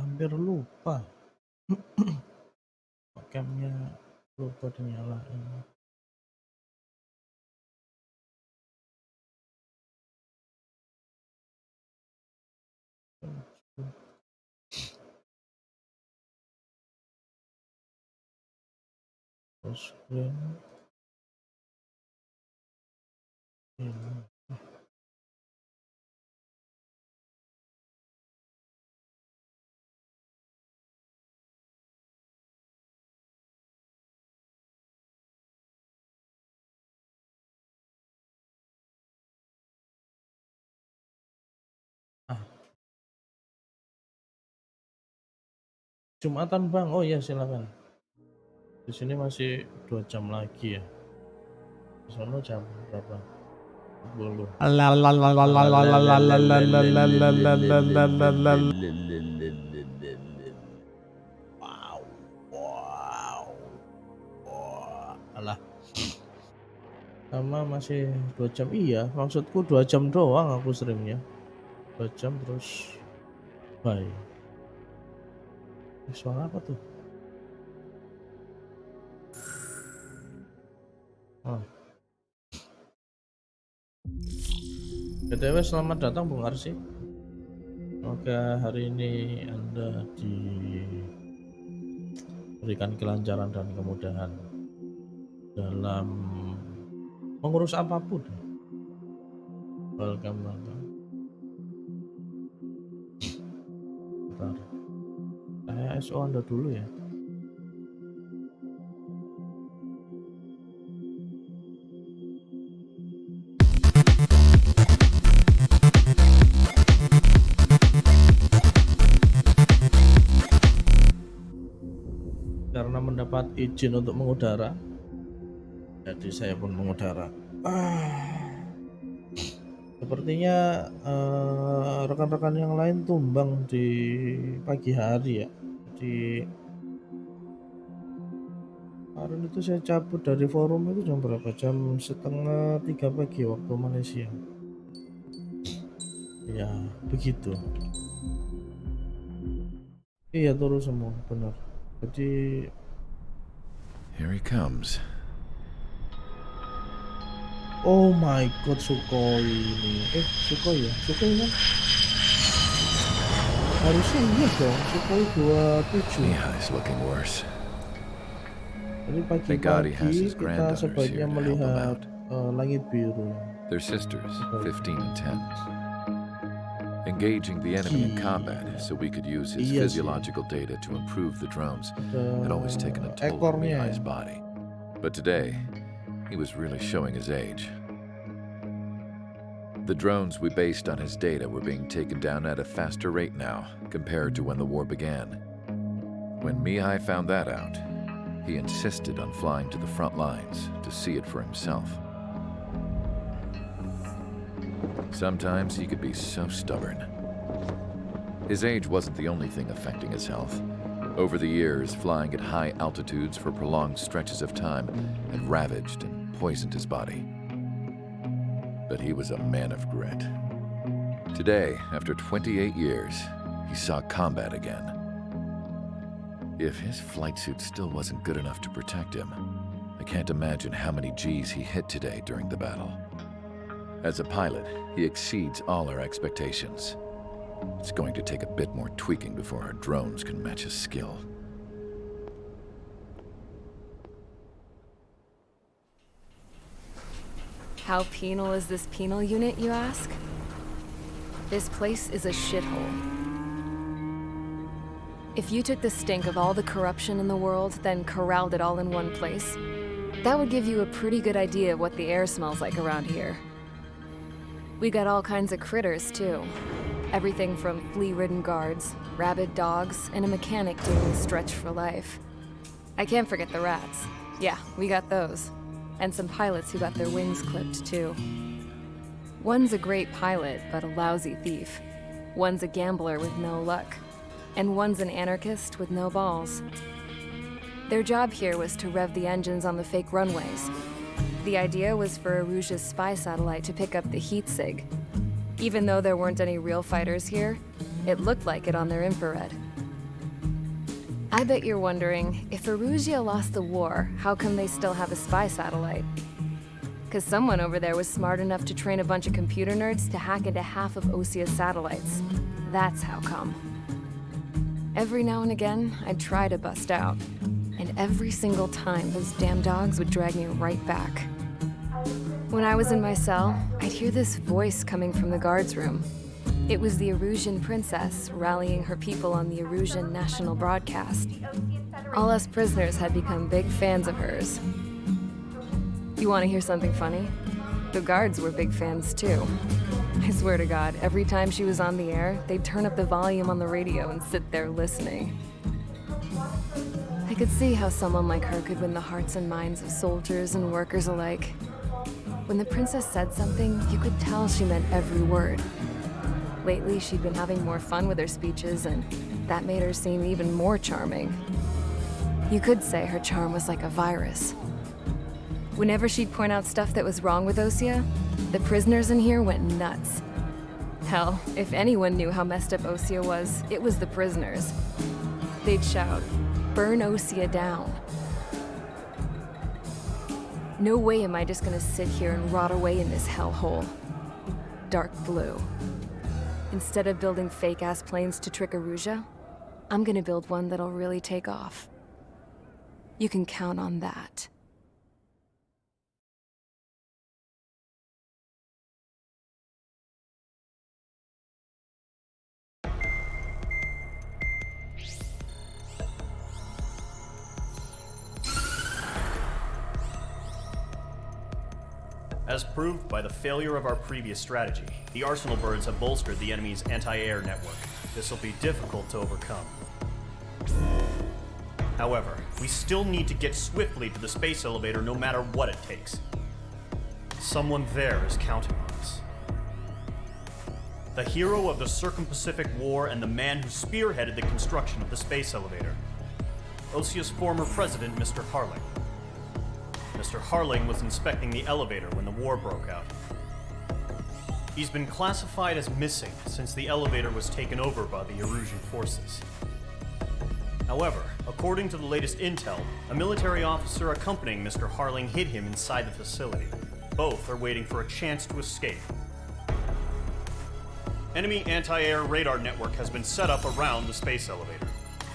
hampir lupa. Camnya lupa dinyalain. Screen. Jumatan Bang, oh ya silakan. Di sini masih 2 jam lagi ya. Di sana jam berapa? 10. Wow. Alah. Sama masih 2 jam. Iya, maksudku 2 jam doang aku streamnya. 2 jam terus bye. Suara apa tuh? Oh. BTW selamat datang Bung Arsi. Semoga hari ini Anda diberikan kelancaran dan kemudahan dalam mengurus apapun. Welcome. Bentar. Saya SO Anda dulu ya. Karena mendapat izin untuk mengudara, jadi saya pun mengudara. Sepertinya rekan-rekan yang lain tumbang di pagi hari ya. Jadi kemarin itu saya cabut dari forum itu jam berapa? Jam 2:30 pagi waktu Malaysia. Ya begitu. Iya turun semua, benar. Jadi here he comes. oh my god, Sukhoi ini. Sukhoi ya? Sukhoi kan? Harusnya iya dong, Sukhoi 27. Mihai's looking worse. Jadi Thank God he has pagi-pagi his kita granddaughters sebaiknya here to help him melihat out. langit biru. They're sisters, 15 and 10. Engaging the enemy in combat so we could use his physiological data to improve the drones had always taken a toll on Mihai's body. But today, he was really showing his age. The drones we based on his data were being taken down at a faster rate now compared to when the war began. When Mihai found that out, he insisted on flying to the front lines to see it for himself. Sometimes he could be so stubborn. His age wasn't the only thing affecting his health. Over the years, flying at high altitudes for prolonged stretches of time had ravaged and poisoned his body. But he was a man of grit. Today, after 28 years, he saw combat again. If his flight suit still wasn't good enough to protect him, I can't imagine how many Gs he hit today during the battle. As a pilot, he exceeds all our expectations. It's going to take a bit more tweaking before our drones can match his skill. How penal is this penal unit, you ask? This place is a shithole. If you took the stink of all the corruption in the world, then corralled it all in one place, that would give you a pretty good idea of what the air smells like around here. We got all kinds of critters, too. Everything from flea-ridden guards, rabid dogs, and a mechanic doing stretch for life. I can't forget the rats. Yeah, we got those. And some pilots who got their wings clipped, too. One's a great pilot, but a lousy thief. One's a gambler with no luck. And one's an anarchist with no balls. Their job here was to rev the engines on the fake runways. The idea was for Aruja's spy satellite to pick up the heat sig. Even though there weren't any real fighters here, it looked like it on their infrared. I bet you're wondering, if Erusia lost the war, how come they still have a spy satellite? Because someone over there was smart enough to train a bunch of computer nerds to hack into half of Osia's satellites. That's how come. Every now and again, I'd try to bust out. And every single time, those damn dogs would drag me right back. When I was in my cell, I'd hear this voice coming from the guards room. It was the Erusian princess rallying her people on the Erusian national broadcast. All us prisoners had become big fans of hers. You want to hear something funny? The guards were big fans too. I swear to God, every time she was on the air, they'd turn up the volume on the radio and sit there listening. I could see how someone like her could win the hearts and minds of soldiers and workers alike. When the princess said something, you could tell she meant every word. Lately, she'd been having more fun with her speeches, and that made her seem even more charming. You could say her charm was like a virus. Whenever she'd point out stuff that was wrong with Osia, the prisoners in here went nuts. Hell, if anyone knew how messed up Osia was, it was the prisoners. They'd shout, "Burn Osia down." No way am I just gonna sit here and rot away in this hellhole. Dark blue. Instead of building fake-ass planes to trick Erusia, I'm gonna build one that'll really take off. You can count on that. As proved by the failure of our previous strategy, the Arsenal birds have bolstered the enemy's anti-air network. This will be difficult to overcome. However, we still need to get swiftly to the space elevator no matter what it takes. Someone there is counting on us. The hero of the Circum-Pacific War and the man who spearheaded the construction of the space elevator. Osia's former president, Mr. Harling. Mr. Harling was inspecting the elevator when the war broke out. He's been classified as missing since the elevator was taken over by the Erusian forces. However, according to the latest intel, a military officer accompanying Mr. Harling hid him inside the facility. Both are waiting for a chance to escape. Enemy anti-air radar network has been set up around the space elevator.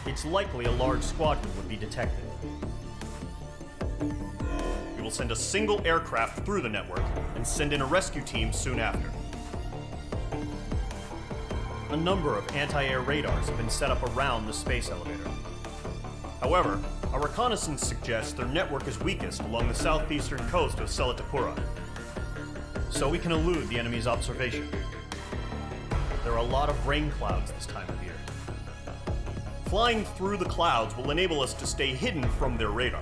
It's likely a large squadron would be detected. We will send a single aircraft through the network and send in a rescue team soon after. A number of anti-air radars have been set up around the space elevator. However, our reconnaissance suggests their network is weakest along the southeastern coast of Selatapura, so we can elude the enemy's observation. There are a lot of rain clouds this time of year. Flying through the clouds will enable us to stay hidden from their radar.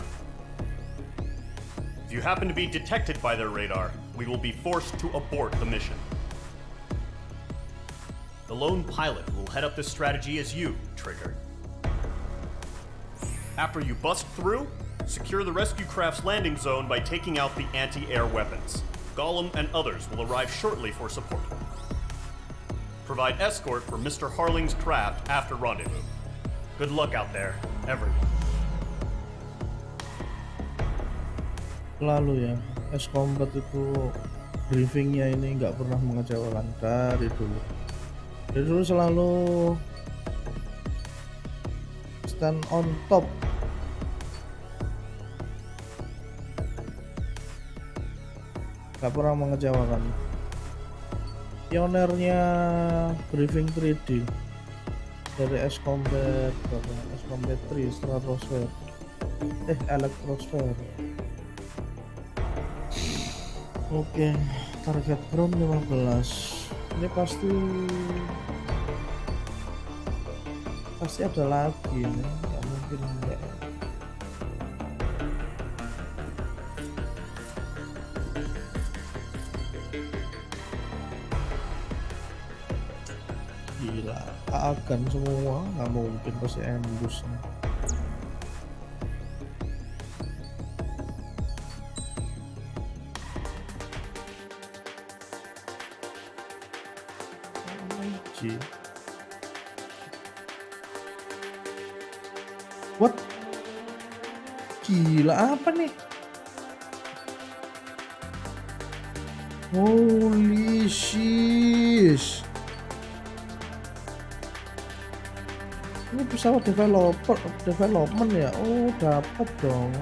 If you happen to be detected by their radar, we will be forced to abort the mission. The lone pilot will head up this strategy as you, Trigger. After you bust through, secure the rescue craft's landing zone by taking out the anti-air weapons. Gollum and others will arrive shortly for support. Provide escort for Mr. Harling's craft after rendezvous. Good luck out there, everyone. Lalu ya, S-Combat itu briefingnya ini nggak pernah mengecewakan dari dulu. Dari dulu selalu stand on top. Nggak pernah mengecewakan. Pionernya briefing 3D dari S-Combat, S-Combat 3 Stratosphere, Electrosphere. Oke, target ground 15. Ini pasti ada lagi nih, nggak mungkin enggak. Gila, akan semua, nggak mungkin pasti ambush nih. What? Gila apa nih? Holy shish. Ini pesawat development ya? Oh, dapat dong.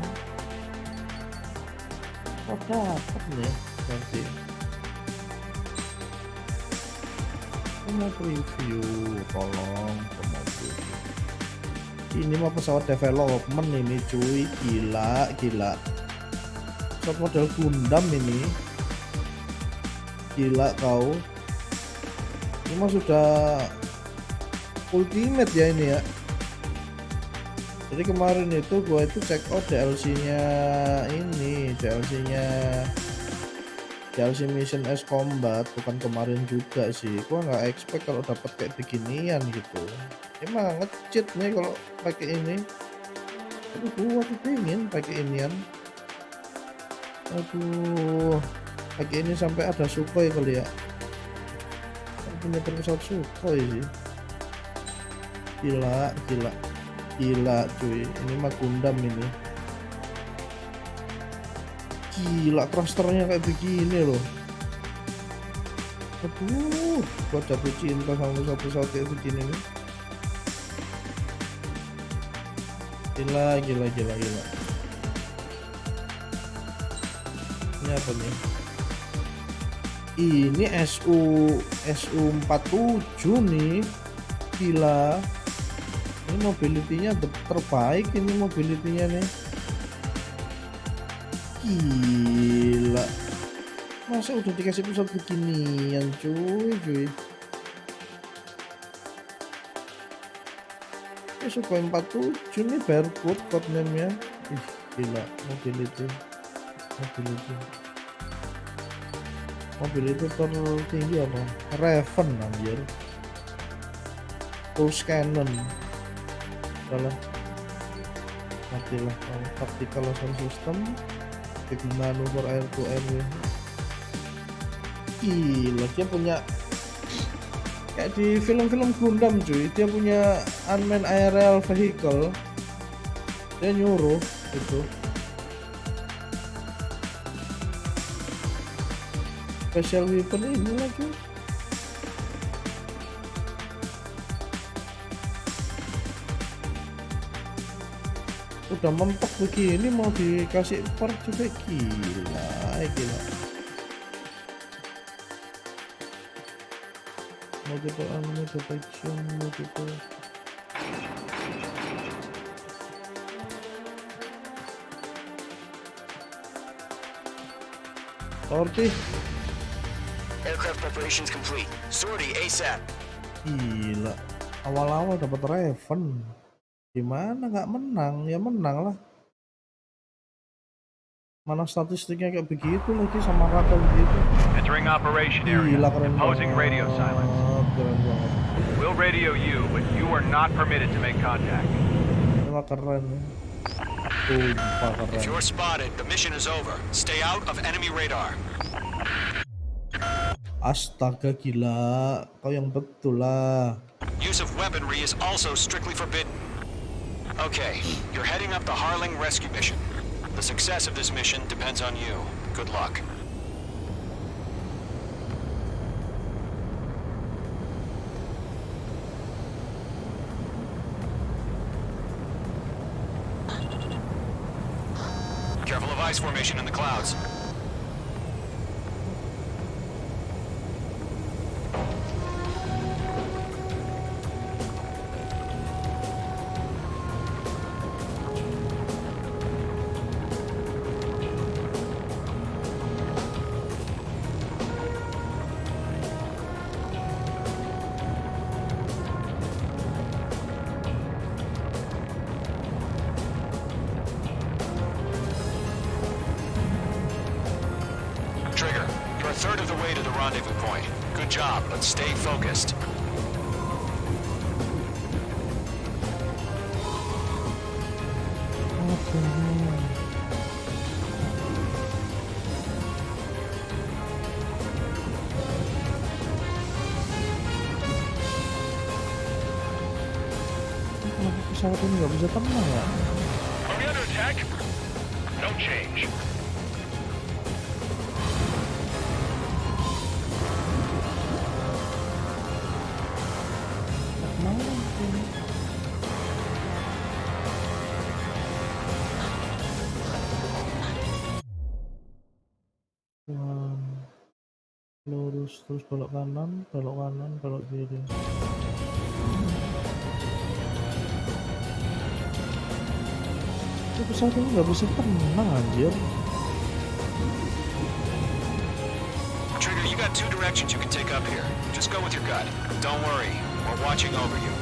Oh, dapat nih berarti. Aku mau preview, tolong mobil. Ini mah pesawat development ini cuy, gila. Pesawat model Gundam ini. Gila kau. Ini mah sudah ultimate ya ini ya. Jadi kemarin itu gua itu check out DLC-nya ini, DLC Mission S Combat, bukan kemarin juga sih. Gua nggak expect kalau dapat kayak beginian gitu. Emang nge-cheat nih kalau pakai ini. Aduh, gua tuh pengen pakai inian. Aduh, pakai ini sampai ada Sukhoi kali ya. Punya pesawat Sukhoi sih. Gila cuy, ini mah Gundam ini. Gila, thrusternya kayak begini loh. Aduh, gua jatuh cinta sama pesawat kayak begini nih. Gila. Ini apa nih? Ini SU-47 nih. Gila. Ini mobility-nya terbaik ini mobility-nya nih. Gila. Masa udah dikasih pesawat beginian cuy. Ini Sukhoi 47 nih barcode codename-nya. Ih, gila mobility tertinggi apa? Raven anjir. Pulse cannon. Adalah matilah tactical laser system, big maneuver air to air. Gila, dia punya kayak di film-film Gundam cuy, dia punya unmanned aerial vehicle, dia nyuruh gitu. Special weapon ini lagi. Udah mentok begini mau dikasih part juga, gila. Multiple enemy detection, multiple. Sortie. Aircraft preparations complete. Sortie ASAP. Gila. Awal-awal dapat Raven. Gimana nggak menang? Ya menang lah. Mana statistiknya kayak begitu lagi sama rata begitu. Entering operation area. Gila, keren Imposing banget. radio silence. Keren banget. We'll radio you, but you are not permitted to make contact. Ini mah keren ya. Sumpah keren. If you're spotted, the mission is over. Stay out of enemy radar. Astaga, gila. Kau yang betul lah. Use of weaponry is also strictly forbidden. Okay, you're heading up the Harling rescue mission. The success of this mission depends on you. Good luck. Careful of ice formation in the clouds. Trigger, you're a third of the way to the rendezvous point. Good job, but stay focused. pesawat ini nggak bisa tenang ya? Are we under attack? No change. Mana ini? Wah, lurus terus belok kanan, belok kiri. Itu pesawat ini nggak bisa tenang anjir. Trigger, you got two directions you can take up here. Just go with your gut. Don't worry, we're watching over you.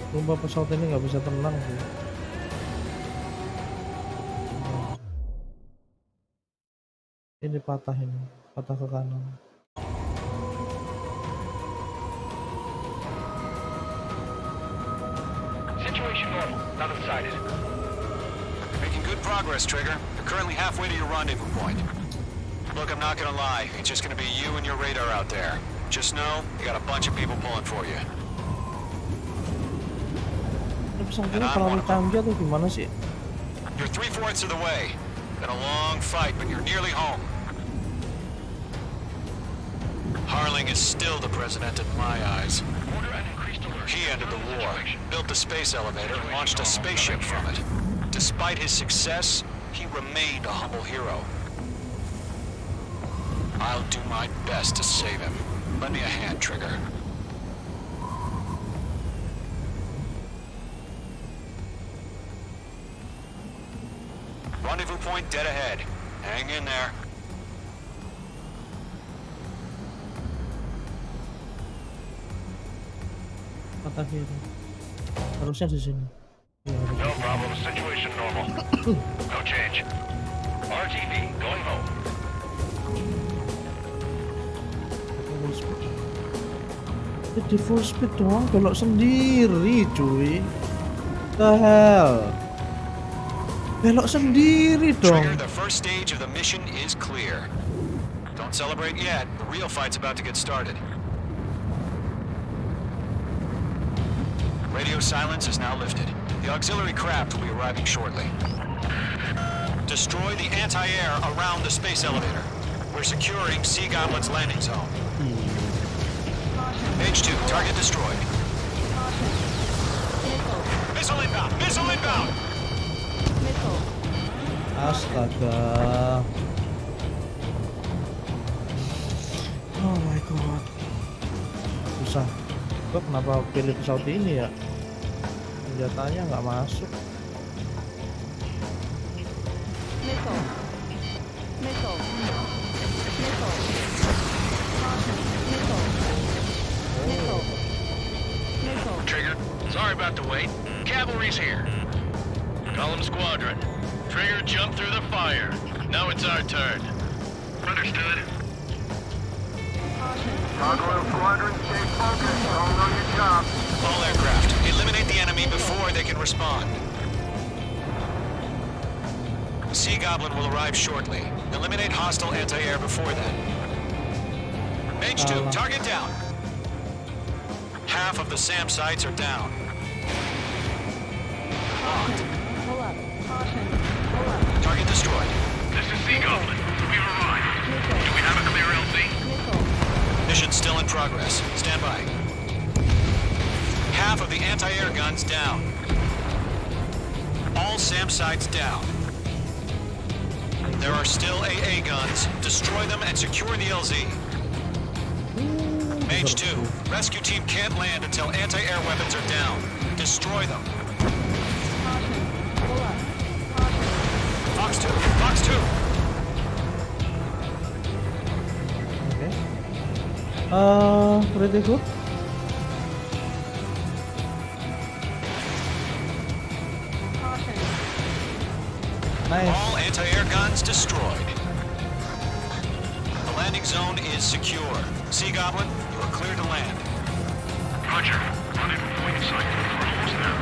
Sumpah pesawat ini nggak bisa tenang sih. Ini patah ke kanan. Situation normal. Not sighted. Making good progress, Trigger. You're currently halfway to your rendezvous point. Look, I'm not gonna lie. It's just gonna be you and your radar out there. Just know, you got a bunch of people pulling for you. Ini pesawat ini terlalu canggih atau gimana sih? You're 3/4 of the way. Been a long fight, but you're nearly home. Harling is still the president in my eyes. Order an increased alert. He ended the war, built the space elevator, and launched a spaceship from it. Despite his success, he remained a humble hero. I'll do my best to save him. Lend me a hand, Trigger. Rendezvous point dead ahead. Hang in there. Patah kiri. Harusnya di sini. Ya, No problem. Situation normal. No change. RTV, going home. full speed. Di full speed doang belok sendiri cuy. The hell. Belok sendiri dong. Trigger, the first stage of the mission is clear. Don't celebrate yet. The real fight's about to get started. Radio silence is now lifted. The auxiliary craft will be arriving shortly. Destroy the anti-air around the space elevator. We're securing Sea Goblin's landing zone. H2, target destroyed. Missile inbound! Missile inbound! Astaga. Oh my god. Susah. Gue kenapa pilih pesawat ini ya? Senjatanya nggak masuk. Trigger, sorry about the wait. Cavalry's here. Call them squadron. Trigger, jump through the fire. Now it's our turn. Understood. Gargoyle Squadron, stay focused. Don't know your job. All aircraft, eliminate the enemy before they can respond. Sea Goblin will arrive shortly. Eliminate hostile anti-air before then. H2, target down. Half of the SAM sites are down. Locked. Target destroyed. This is Sea Goblin. We've arrived. Do we have a clear LZ? Mission still in progress. Stand by. Half of the anti-air guns down. All SAM sites down. There are still AA guns. Destroy them and secure the LZ. Mage 2, rescue team can't land until anti-air weapons are down. Destroy them. Fox 2, Fox 2. Okay. Pretty good. Nice. All anti-air guns destroyed. The landing zone is secure. Sea Goblin, you are clear to land. Roger. Rendezvous point in sight. We're almost there.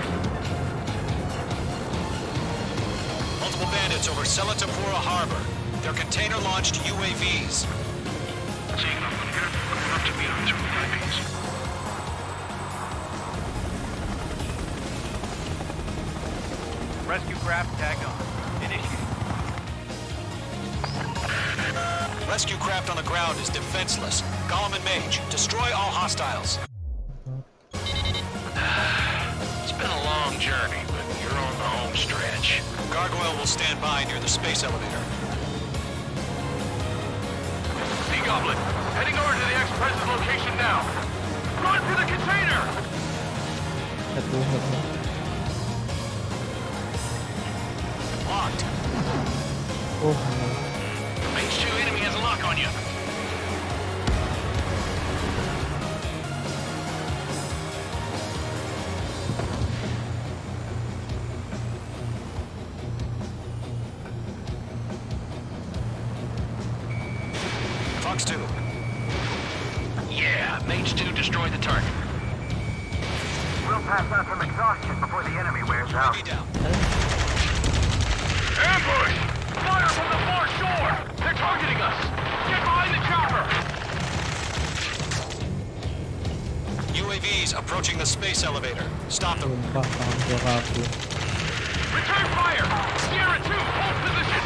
Multiple bandits over Selatapura Harbor. They're container-launched UAVs. Seeing nothing here. We'll have to beat on through the IPs. Rescue craft tagged on. Initiate. Rescue craft on the ground is defenseless. Gollum and Mage, destroy all hostiles. It's been a long journey, but you're on the home stretch. Gargoyle will stand by near the space elevator. Sea Goblin, heading over to the ex-president's location now. Run for the container! Locked. Oh, Mage 2 enemy has a lock on you. Fox 2. Yeah, Mage 2 destroyed the target. We'll pass out some exhaustion before the enemy wears out. UAV down. Ambush! Fire from the far shore! They're targeting us! Get behind the chopper! UAVs approaching the space elevator. Stop them. sumpah hampir aku. Return fire! Sierra 2, hold position!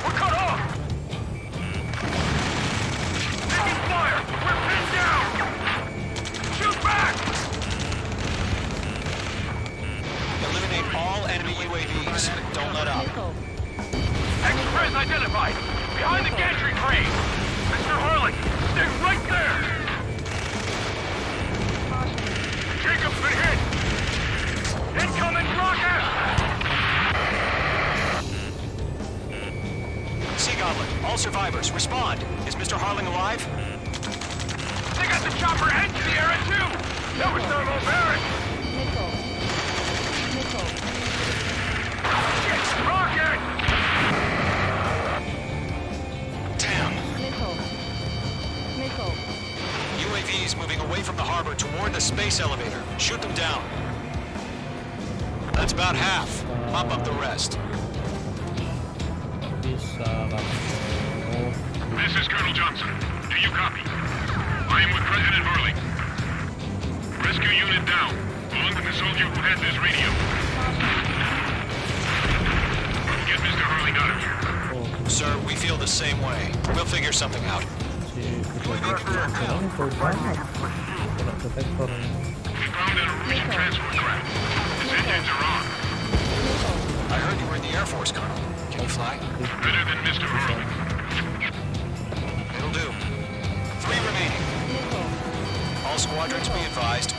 We're cut off! Taking fire! We're pinned down! Shoot back! Eliminate all enemy UAVs. Don't let up. Express identified! Behind the gantry crane! Mr. Harlan, stay right there! Jacob's been hit! Incoming rocket! Sea Goblin, all survivors, respond. Is Mr. Harling alive? They got the chopper and Sierra too! That was thermobaric! Shit! Rocket! Damn. UAVs moving away from the harbor toward the space elevator. Shoot them down. That's about half. Mop up the rest. Bisa kan. Oh, This is Colonel Johnson. Do you copy? I am with President Burling. Rescue unit down. Belong to the soldier who had this radio. Get Mr. Harling out of here. oh, Sir, we feel the same way. We'll figure something out. si detektor sekarang jauh banget. Kalau detektor We found an original transport craft. Its engines are on. I heard you were in the Air Force, Colonel. Can you fly? Better than Mr. Harling. It'll do. 3 remaining. All squadrons be advised.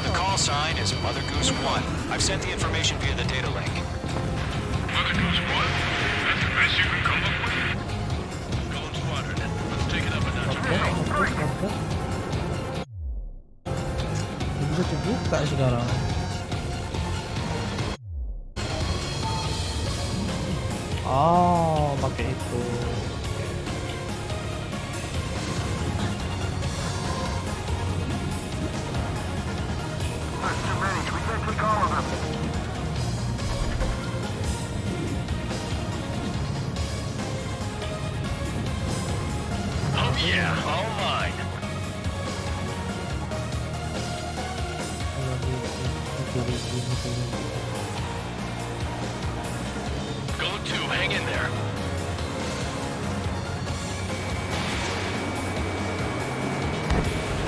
The call sign is Mother Goose 1. I've sent the information via the data link. Mother Goose 1? That's the best you can come up with? Golden Squadron. Let's take it up a notch. bisa dibuka sekarang. Oh, pakai itu. There's too many. We can't take all of them. Oh yeah, all mine. Go to, hang in there.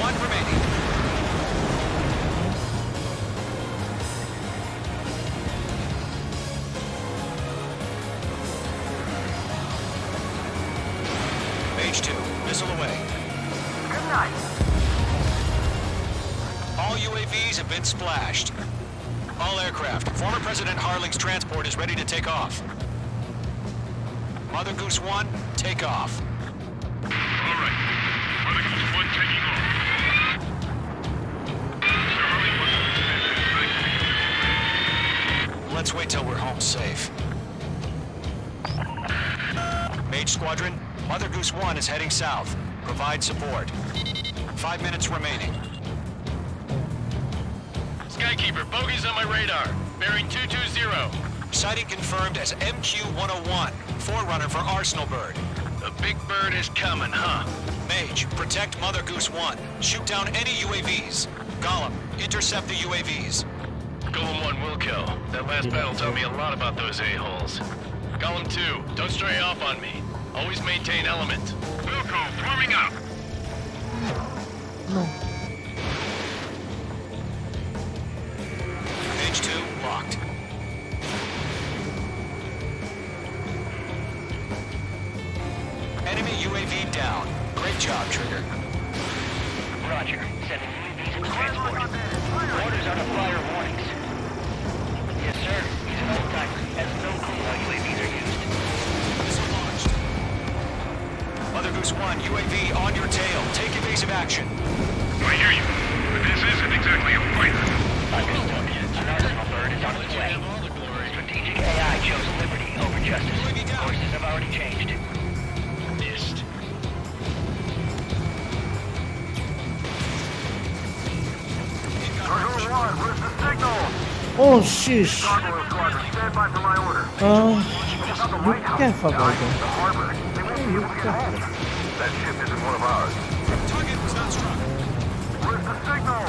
One remaining. Mage 2, missile away. Good night. All UAVs have been splashed. All aircraft, former President Harling's transport is ready to take off. Mother Goose 1, take off. All right. Mother Goose 1 taking off. Mr. Harling was Let's wait till we're home safe. Mage Squadron, Mother Goose 1 is heading south. Provide support. 5 minutes remaining. Skykeeper, bogeys on my radar. Bearing 220. Sighting confirmed as MQ-101, forerunner for Arsenal Bird. The big bird is coming, huh? Mage, protect Mother Goose 1. Shoot down any UAVs. Gollum, intercept the UAVs. Golem 1 will kill. That last battle taught me a lot about those a-holes. Golem 2, don't stray off on me. Always maintain element. Wilco, forming up. No. Mage 2, locked. Enemy UAV down. Great job, Trigger. Roger. Sending UAVs into transport. Orders on the flyer warnings. Yes, sir. He's an old-timer. Has no clue how UAVs are used. Missile launched. Mother Goose 1, UAV on your tail. Take evasive action. I hear you, but this isn't exactly a fighter. Understood. An Arsenal Bird is on its way. Strategic AI chose liberty over justice. Courses have already changed. Missed. Where's the signal? Oh sheesh. Gargoyle Squadron, stand by for my order. You careful about The that. harbor. They won't be able to get home. That ship isn't one of ours. Target was not struck. Where's the signal?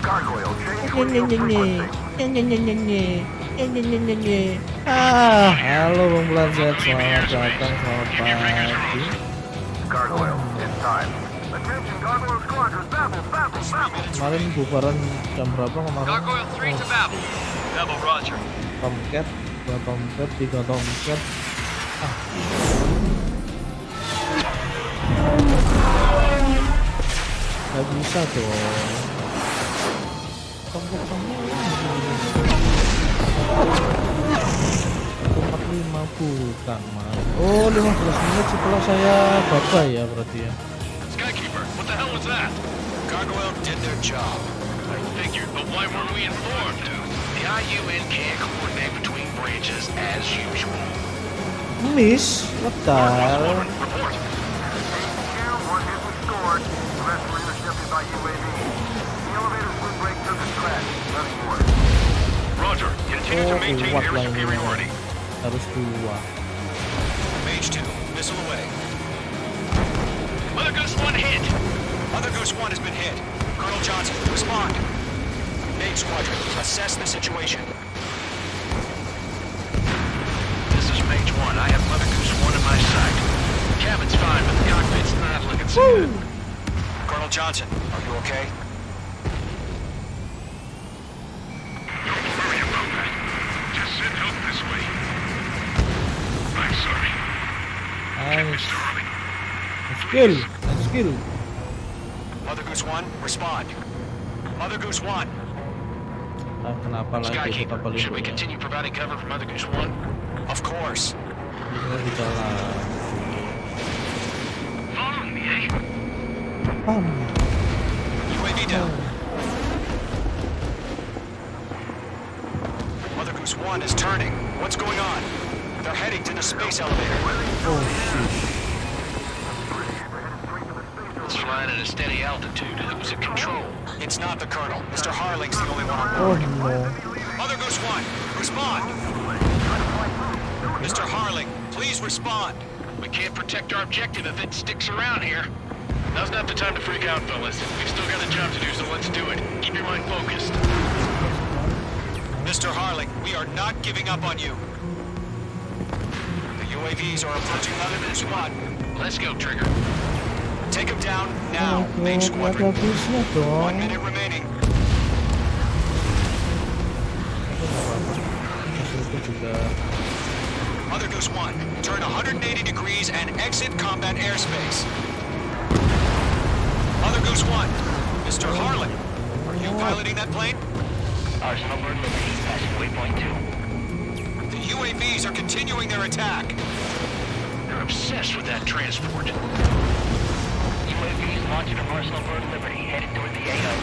Gargoyle, change Nye, radio nye, nye, frequency. nye. Halo Bung Blanset, selamat datang, selamat pagi. Gargoyle, it's time. Attention, Gargoyle Squadron, babble, babble, babble. Kemarin bubaran jam berapa kemarin? Gargoyle 3 to Babel. Babel, roger. Tomcat, 2 Tomcat, 3 Tomcat. Gak bisa dong. Tomcat semua. 145 bukan mas. Oh 15 menit setelah saya bapak ya berarti ya. Skykeeper, what the hell was that? Gargoyle did their job. I figured, but why weren't we informed? The IUN can't coordinate between branches as usual. Miss, what the hell? Report. One hit was scored. The rest were intercepted by UAV. The elevator's wind break took a crash. Nothing more. Roger. Continue to maintain kuat air lah ini. superiority. Harus 2. Mage 2, missile away. Mother Goose 1 hit. Mother Goose 1 has been hit. Colonel Johnson, respond. Mage Squadron, assess the situation. This is Mage 1. I have Mother Goose 1 in my sight. Cabin's fine, but the cockpit's not looking so good. Colonel Johnson, are you okay? Don't worry about that. Just send help this way. I'm sorry. Nice. Darling. Skill, skill. Mother Goose 1, respond. Mother Goose 1. Kenapa lagi kita Skykeeper, should we pelindung? continue providing cover for Mother Goose 1? Of course. Ini di dalam. Following me, eh? Pam. UAV down. Mother Goose 1 is turning. What's going on? They're heading to the space elevator. Oh sheesh. It's flying at a steady altitude. Who's at control? It's not the Colonel. Mr. Harling's the only one on Oh board. no. Mother Goose 1, respond. Mr. Harling, please respond. We can't protect our objective if it sticks around here. Now's not the time to freak out, fellas. We've still got a job to do, so let's do it. Keep your mind focused. Mr. Harling, we are not giving up on you. The UAVs are approaching Mother Goose 1. Let's go, Trigger. Take him down now, Oh, Mage ada Squadron. busnya 1 dong. minute remaining. Itu juga. Mother Goose 1, turn 180 degrees and exit combat airspace. Mother Goose 1, Mr. Harling, are you piloting that plane? Arsenal Bird Liberty, passing waypoint 2. The UAVs are continuing their attack. They're obsessed with that transport. UAVs launched from Arsenal Bird Liberty, headed toward the AO.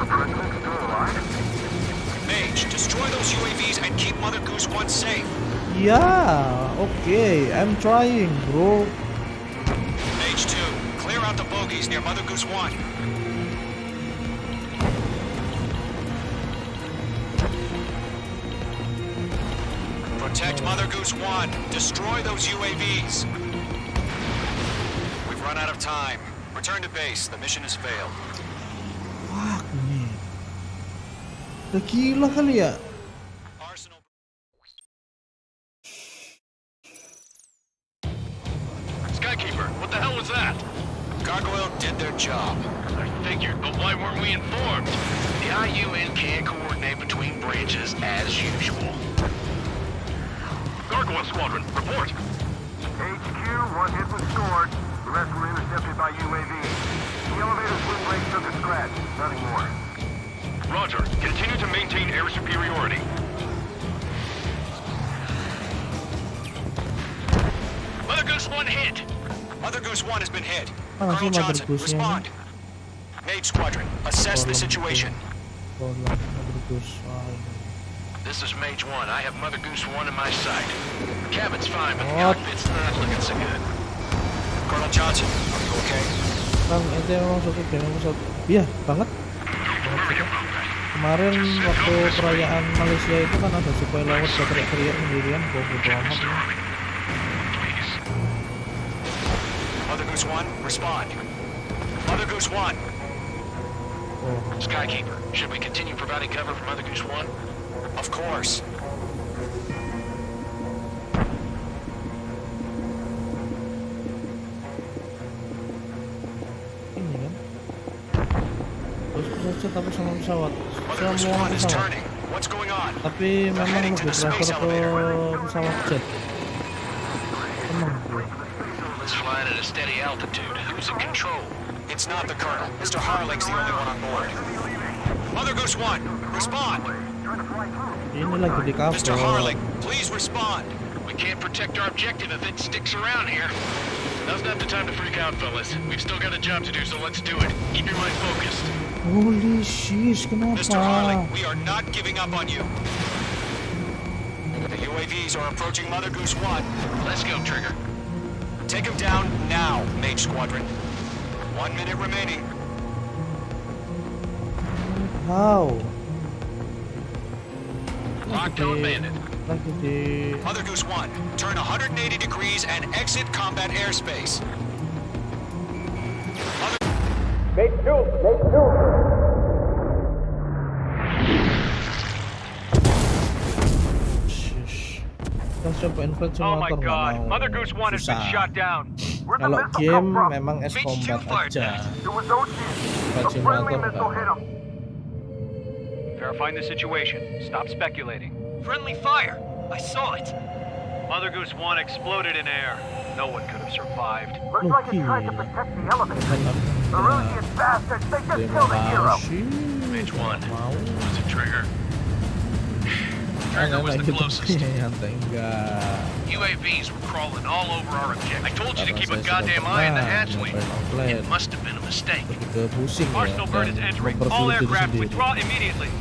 The president still alive? Mage, destroy those UAVs and keep Mother Goose 1 safe. Yeah, okay, I'm trying, bro. Mage 2, clear out the bogies near Mother Goose 1. Protect Mother Goose 1. Destroy those UAVs. We've run out of time. Return to base. The mission has failed. Fuck nih. Udah gila kali ya. Arsenal. Skykeeper, what the hell was that? Gargoyle did their job. I figured, but why weren't we informed? The IUN can't coordinate between branches as usual. Gargoyle Squadron, report. HQ, one hit was scored. The rest were intercepted by UAV. The elevator's wind brake took a scratch. Nothing more. Roger. Continue to maintain air superiority. Mother Goose 1 hit. Mother Goose 1 has been hit. Mana sih Colonel Mother Johnson, Goose-nya ini? respond. Mage Squadron, assess the situation. This is Mage 1. I have Mother Goose 1 in my sight. The cabin's fine, but the What? cockpit's not looking so good. Colonel Johnson, are you okay? Bang, ente memang satu game nomor satu. Iya, banget. Kemarin waktu perayaan Malaysia itu kan ada supaya lewat gak teriak-teriak sendirian, gue bodo amat ya. Mother Goose 1, respond. Mother Goose 1. Oh, Skykeeper, should we continue providing cover for Mother Goose 1? Of course. ini kan. Terus saja tapi sama pesawat. Mother Goose Semua 1 is pesawat. turning. What's going on? Tapi memang heading to lebih the space prefer ke elevator. pesawat jet. Emang gue. Let's fly at a steady altitude. Who's in control? It's not the Colonel. Mr. Harling's the only one on board. Mother Goose 1, respond. Ini lagi di cover. Mr. Harling, please respond. We can't protect our objective if it sticks around here. Now's not the time to freak out, fellas. We've still got a job to do, so let's do it. Keep your mind focused. Holy shit, kenapa? Mr. Harling, we are not giving up on you. The UAVs are approaching Mother Goose 1. Let's go, Trigger. Take him down now, Mage Squadron. 1 minute remaining. How? Locked or abandoned. Lagi di Mother Goose 1, turn 180 degrees and exit combat airspace. Shish. Kita coba inflict Oh my simulator nggak god, mau. Mother Goose 1 has been Susah. shot down. Where'd the Kalau missile game come from? memang es Mage combat 2 fired aja. It was OG. Inflict A friendly simulator missile hit nggak. him. Verifying the situation. Stop speculating. Friendly fire. I saw it. Mother Goose 1 exploded in air. No one could have survived. Looks like it tried to protect the elevator. The Russian bastards, they just Terima killed a hero. kasih. Mage 1. Mau. Was it Trigger? Trigger Ada was the lagi closest. tapi nyantai enggak. UAVs were crawling all over our objective. I told you to Karena keep a saya goddamn sudah eye on the pernah hatchway. nyobain outlet. It must have been a mistake. Begitu pusing ya Arsenal bird is dan entering. All mempersulit diri aircraft sendiri. withdraw immediately.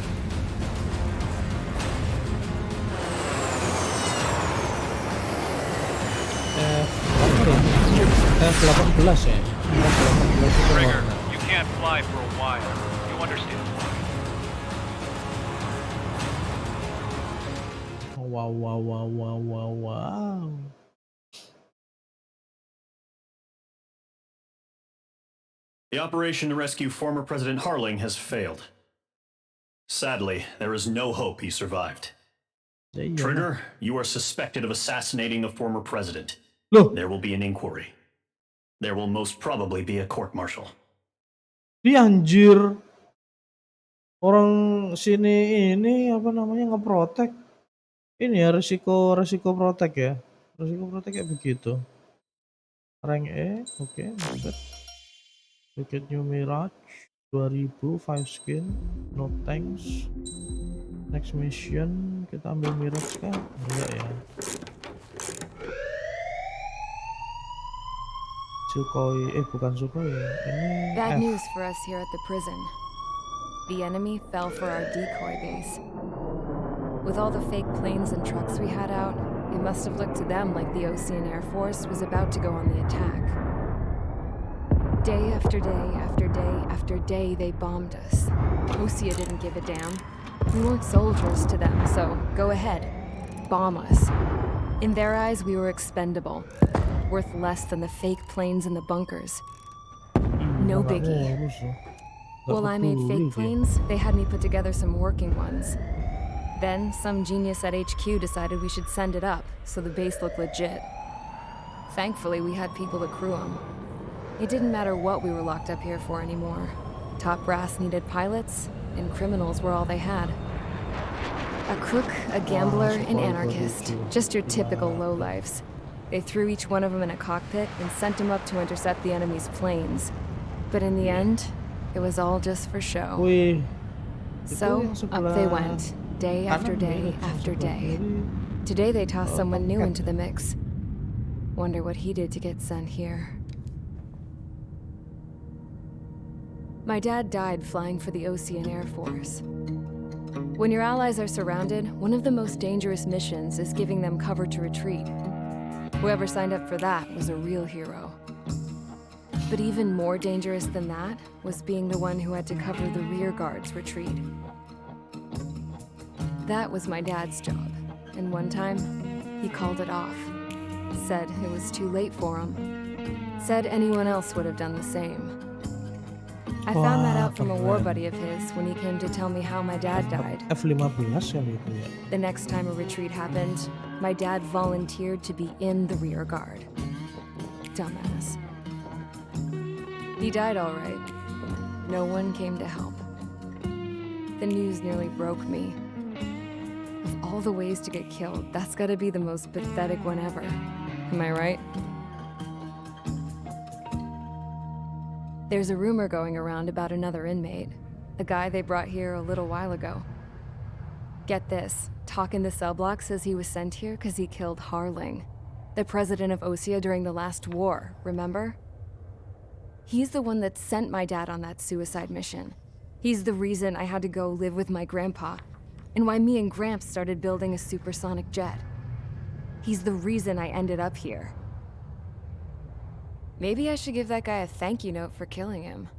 F18 ya. F18 itu Trigger, warna. you can't fly for a while. You understand? Wow wow wow wow wow wow. The operation to rescue former President Harling has failed. Sadly, there is no hope he survived. Ya iya. Trigger, you are suspected of assassinating the former president. Loh, There will be an inquiry. There will most probably be a court-martial. dia anjir. Orang sini ini apa namanya ngeprotek. Ini ya resiko protek ya. Resiko protek kayak begitu. Rank E, oke, buset. Rocket New Mirage 2000 5 skin, no thanks. Next mission kita ambil Mirage kan? Enggak ya. Sukhoi, bukan Sukhoi. Ini Bad F. news for us here at the prison. The enemy fell for our decoy base. With all the fake planes and trucks we had out, it must have looked to them like the Ocean Air Force was about to go on the attack. Day after day after day after day, they bombed us. Osea didn't give a damn. We weren't soldiers to them, so go ahead. bomb us. In their eyes, we were expendable, worth less than the fake planes in the bunkers. No Nggak biggie. ngurus loh. Nggak While I made peduli fake dia. planes, they had me put together some working ones. Then, some genius at HQ decided we should send it up, so the base looked legit. Thankfully, we had people to crew them. It didn't matter what we were locked up here for anymore. Top brass needed pilots, and criminals were all they had. A crook, a gambler, an anarchist. Just your typical lowlifes. They threw each one of them in a cockpit and sent them up to intercept the enemy's planes. But in the end, it was all just for show. Wih, So, itu yang up they sebelah went, day after kanan day mirip, yang after sebelah day. kiri. Today they tossed someone new Tomcat. into the mix. Wonder what he did to get sent here. My dad died flying for the Ocean Air Force. When your allies are surrounded, one of the most dangerous missions is giving them cover to retreat. Whoever signed up for that was a real hero. But even more dangerous than that was being the one who had to cover the rear guard's retreat. That was my dad's job, and one time, he called it off. Said it was too late for him. Said anyone else would have done the same. I found that out from a war buddy of his when he came to tell me how my dad died. F-15 kali itu ya. The next time a retreat happened, my dad volunteered to be in the rear guard. Dumbass. He died all right. No one came to help. The news nearly broke me. Of all the ways to get killed, that's gotta be the most pathetic one ever. Am I right? There's a rumor going around about another inmate, a guy they brought here a little while ago. Get this, talk in the cell block says he was sent here because he killed Harling, the president of Osea during the last war, remember? He's the one that sent my dad on that suicide mission. He's the reason I had to go live with my grandpa, and why me and Gramps started building a supersonic jet. He's the reason I ended up here. Maybe I should give that guy a thank you note for killing him.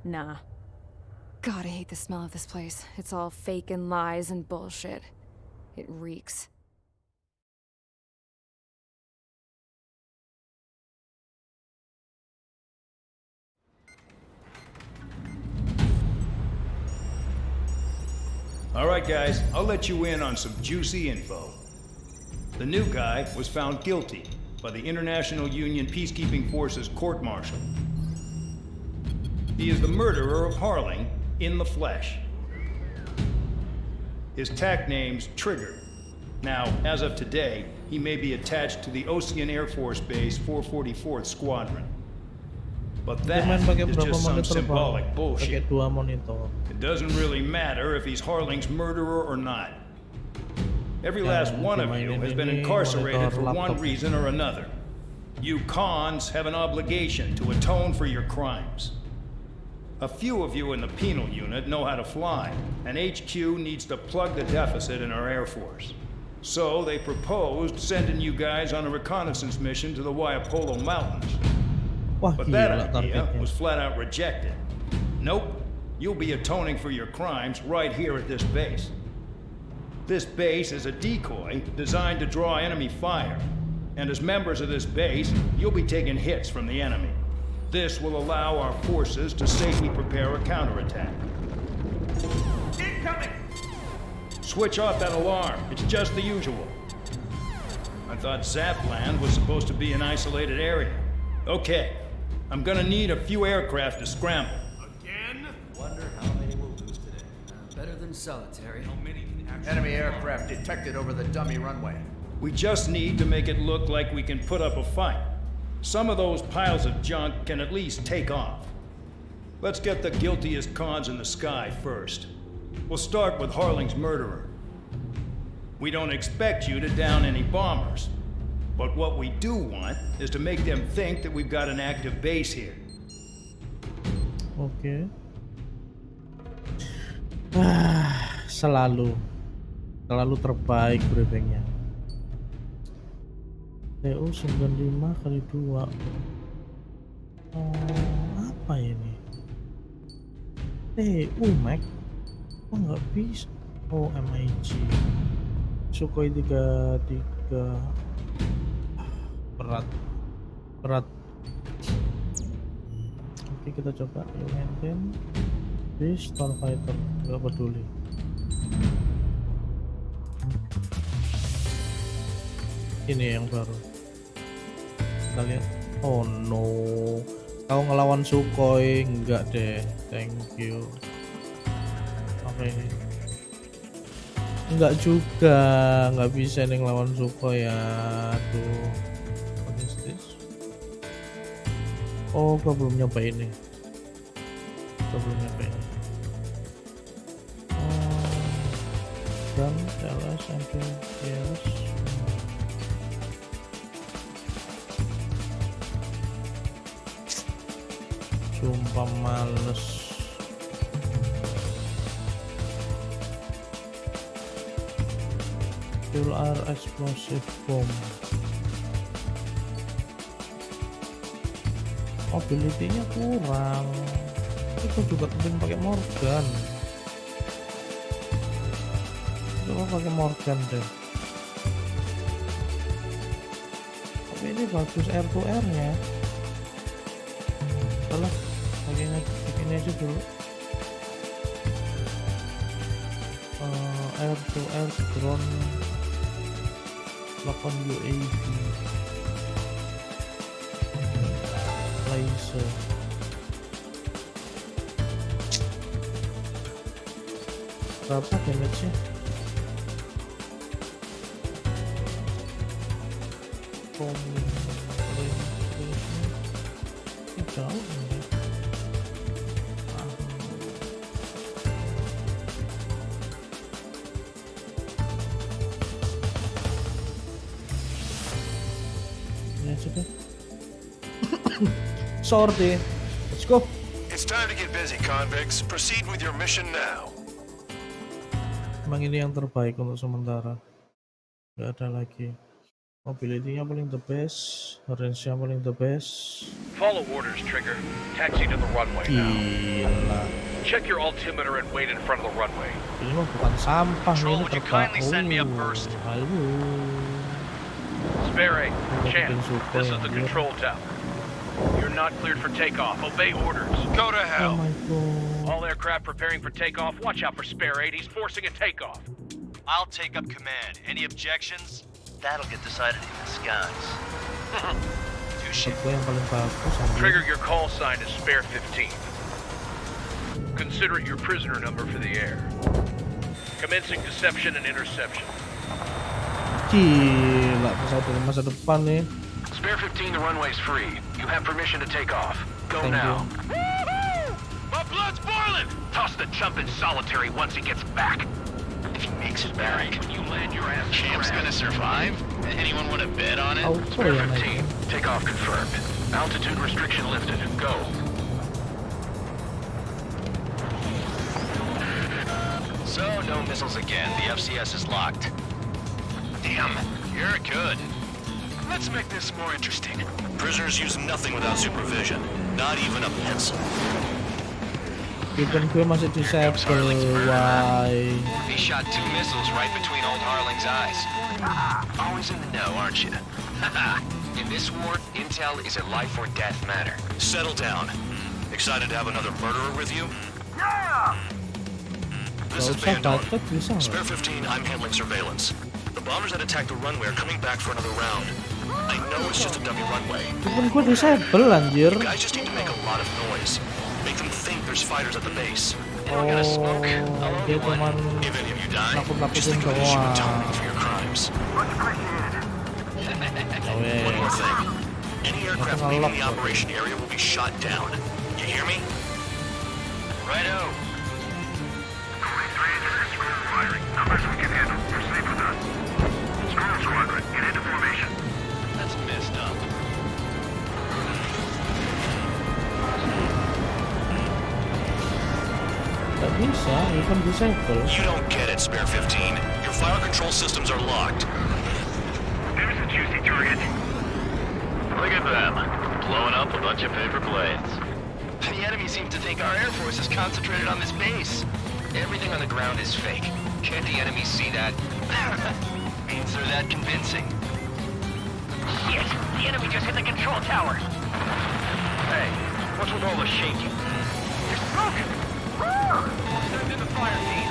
Nah. God, I hate the smell of this place. It's all fake and lies and bullshit. It reeks. All right, guys, I'll let you in on some juicy info. The new guy was found guilty by the International Union Peacekeeping Forces court-martial. He is the murderer of Harling in the flesh. His tag name's Trigger. Now, as of today, he may be attached to the Ocean Air Force Base 444th Squadron. But that Dia main pakai is berapa just some monitor, Bang? symbolic Pakai bullshit. 2 monitor. It doesn't really matter if he's Harling's murderer or not. Every Ya, last one of you has been ini incarcerated monitor for one laptop. reason or another. You cons have an obligation to atone for your crimes. A few of you in the penal unit know how to fly, and HQ needs to plug the deficit in our Air Force. So they proposed sending you guys on a reconnaissance mission to the Waiapolo Mountains. Wah, But gila that idea targetnya. was flat out rejected. Nope, you'll be atoning for your crimes right here at this base. This base is a decoy designed to draw enemy fire. And as members of this base, you'll be taking hits from the enemy. This will allow our forces to safely prepare a counterattack. Incoming! Switch off that alarm. It's just the usual. I thought Zapland was supposed to be an isolated area. Okay, I'm gonna need a few aircraft to scramble. Again? Wonder how many we'll lose today. Better than solitary. Enemy aircraft detected over the dummy runway. We just need to make it look like we can put up a fight. Some of those piles of junk can at least take off. Let's get the guiltiest cons in the sky first. We'll start with Harling's murderer. We don't expect you to down any bombers. But what we do want is to make them think that we've got an active base here. Oke. Selalu terbaik briefingnya. TU 95 kali 2. Apa ini? TU Mac? Oh nggak bisa. Oh MIG. Sukhoi 33 berat. Oke, kita coba yuk maintain di Starfighter, nggak peduli. Ini yang baru. Kita lihat. Oh no, kau ngelawan Sukhoi? Enggak deh, thank you. Oke, enggak juga, nggak bisa nih ngelawan Sukhoi ya. Tuh, what is this? Oh, gua belum nyoba ini. Dan LS sampai yes. Sumpah males. Fuel air explosive bomb. Mobility-nya kurang. Itu juga penting pakai Morgan. Coba pakai Morgan deh. Tapi ini bagus air to air nya. Salah, bikin aja dulu. Air to air drone 8 UAV laser. Berapa damage-nya? Jauh nih. Ini aja deh. Sorry, let's go. It's time to get busy, convicts. Proceed with your mission now. Emang ini yang terbaik untuk sementara. Gak ada lagi. Mobility-nya paling the best, range-nya paling the best. Follow orders, Trigger. Taxi to the runway now. Gila. Check your altimeter and wait in front of the runway. Ini mah bukan sampah, Control, ini would you kindly send me up terbang. first? Halo. Spare 8, Champ, Sukhoi, this is the anjir. control tower. You're not cleared for takeoff. Obey orders. Go to Oh hell. my god. All aircraft preparing for takeoff. Watch out for Spare 8. He's forcing a takeoff. I'll take up command. Any objections? That'll get decided in the skies. Touche. Sukhoi yang paling bagus anjir. Trigger, your call sign is Spare 15. Consider it your prisoner number for the air. Commencing deception and interception. Gila, pesawat dari masa depan nih. Spare 15, the runway's free. You have permission to take off. Go Thank now. you. My blood's boiling! Toss the chump in solitary once he gets back. If he makes it back, When you land your ass, Champ's gonna survive? Anyone want to bet on it? Auto Spare ya 15, naiknya. takeoff confirmed. Altitude restriction lifted. Go. So, no missiles again. The FCS is locked. Damn, you're good. Let's make this more interesting. Prisoners use nothing without supervision. Not even a pencil. Weapon gue masih disable, why? He shot 2 missiles right between old Harling's eyes. Always in the know, aren't you? In this war, intel is a life or death matter. Settle down. Excited to have another murderer with you? Yeah! This is Gak usah Bandon. bacot, bisa Spare nggak? 15, I'm handling surveillance. The bombers that attacked the runway are coming back for another round. I know it's just a dummy runway. Weapon gue disable anjir. You guys just need to make a lot of noise. Make them think there's fighters at the base. Oh, dia cuman If any of you die, just nakut-nakutin think of it as you doang. atone for your crimes. Much appreciated. One more thing. Any aircraft Nothing leaving the unlocked. operation area will be shot down. You hear me? Righto. Firing. How much we can handle. You're safe with us. Squirrel Squadron, get into formation. That's messed up. Gak bisa, weapon disable. You don't get it, Spare 15. Your fire control systems are locked. There's a juicy target. Look at them. Blowing up a bunch of paper planes. The enemy seems to think our Air Force is concentrated on this base. Everything on the ground is fake. Can't the enemy see that? Means they're that convincing. Shit! The enemy just hit the control tower! Hey, what's with all the shaking? There's smoke! Send in the fire team.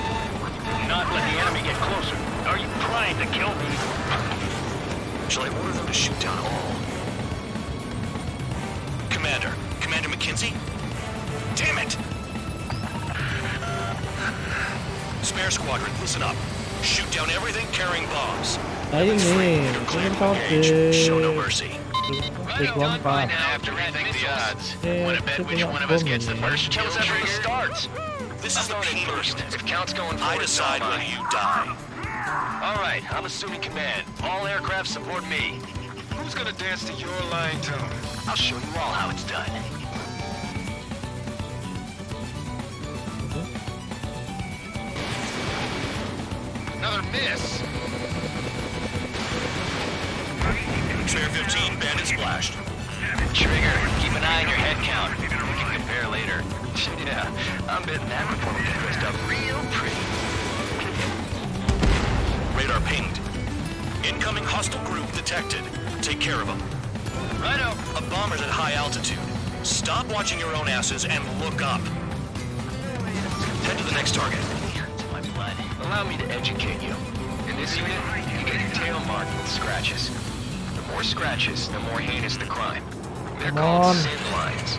Do not let the enemy get closer. Are you trying to kill me? Shall I order them to shoot down all? Commander McKenzie? Damn it! Spare squadron, listen up. Shoot down everything carrying bombs. Nah ini, ini pesawat di Show no mercy. lompat. After rethink the odds, Wanna bet which one of us gets the first kill from the start. This is the penal unit. If Count's going I forward, decide so am whether I. you die. All right, I'm assuming command. All aircraft support me. Who's gonna dance to your line tune? I'll show you all how it's done. Another miss. Spare 15, bandit splashed. Trigger, keep an eye on your head count. We can compare later. Yeah, I'm betting that report will get dressed up real pretty. Radar pinged. Incoming hostile group detected. Take care of them. Righto. A bomber's at high altitude. Stop watching your own asses and look up. Head to the next target. To my blood. Allow me to educate you. In this unit, you get your tail marked with scratches. The more scratches, the more heinous the crime. They're called sin lines.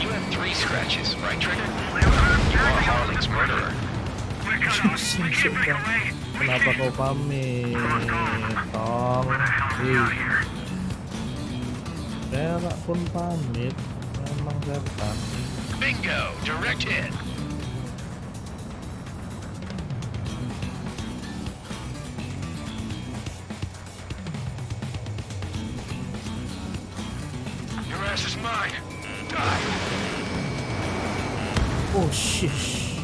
You have 3 scratches, right, Trigger? You are Harling's murderer. Kenapa kau pamit? Tong, Perak pun pamit. Memang setan. Bingo! Direct hit. Your ass is mine. Die. Oh shish.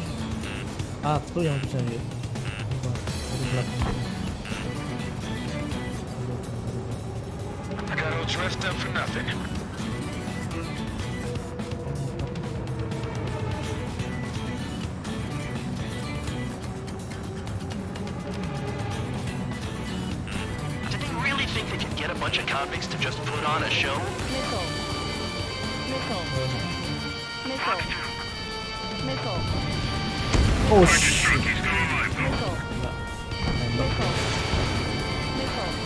Satu yang bisa ya. Dari belakang. I got all dressed up for nothing. Did they really think they could get a bunch of convicts to just put on a show? Oh shit.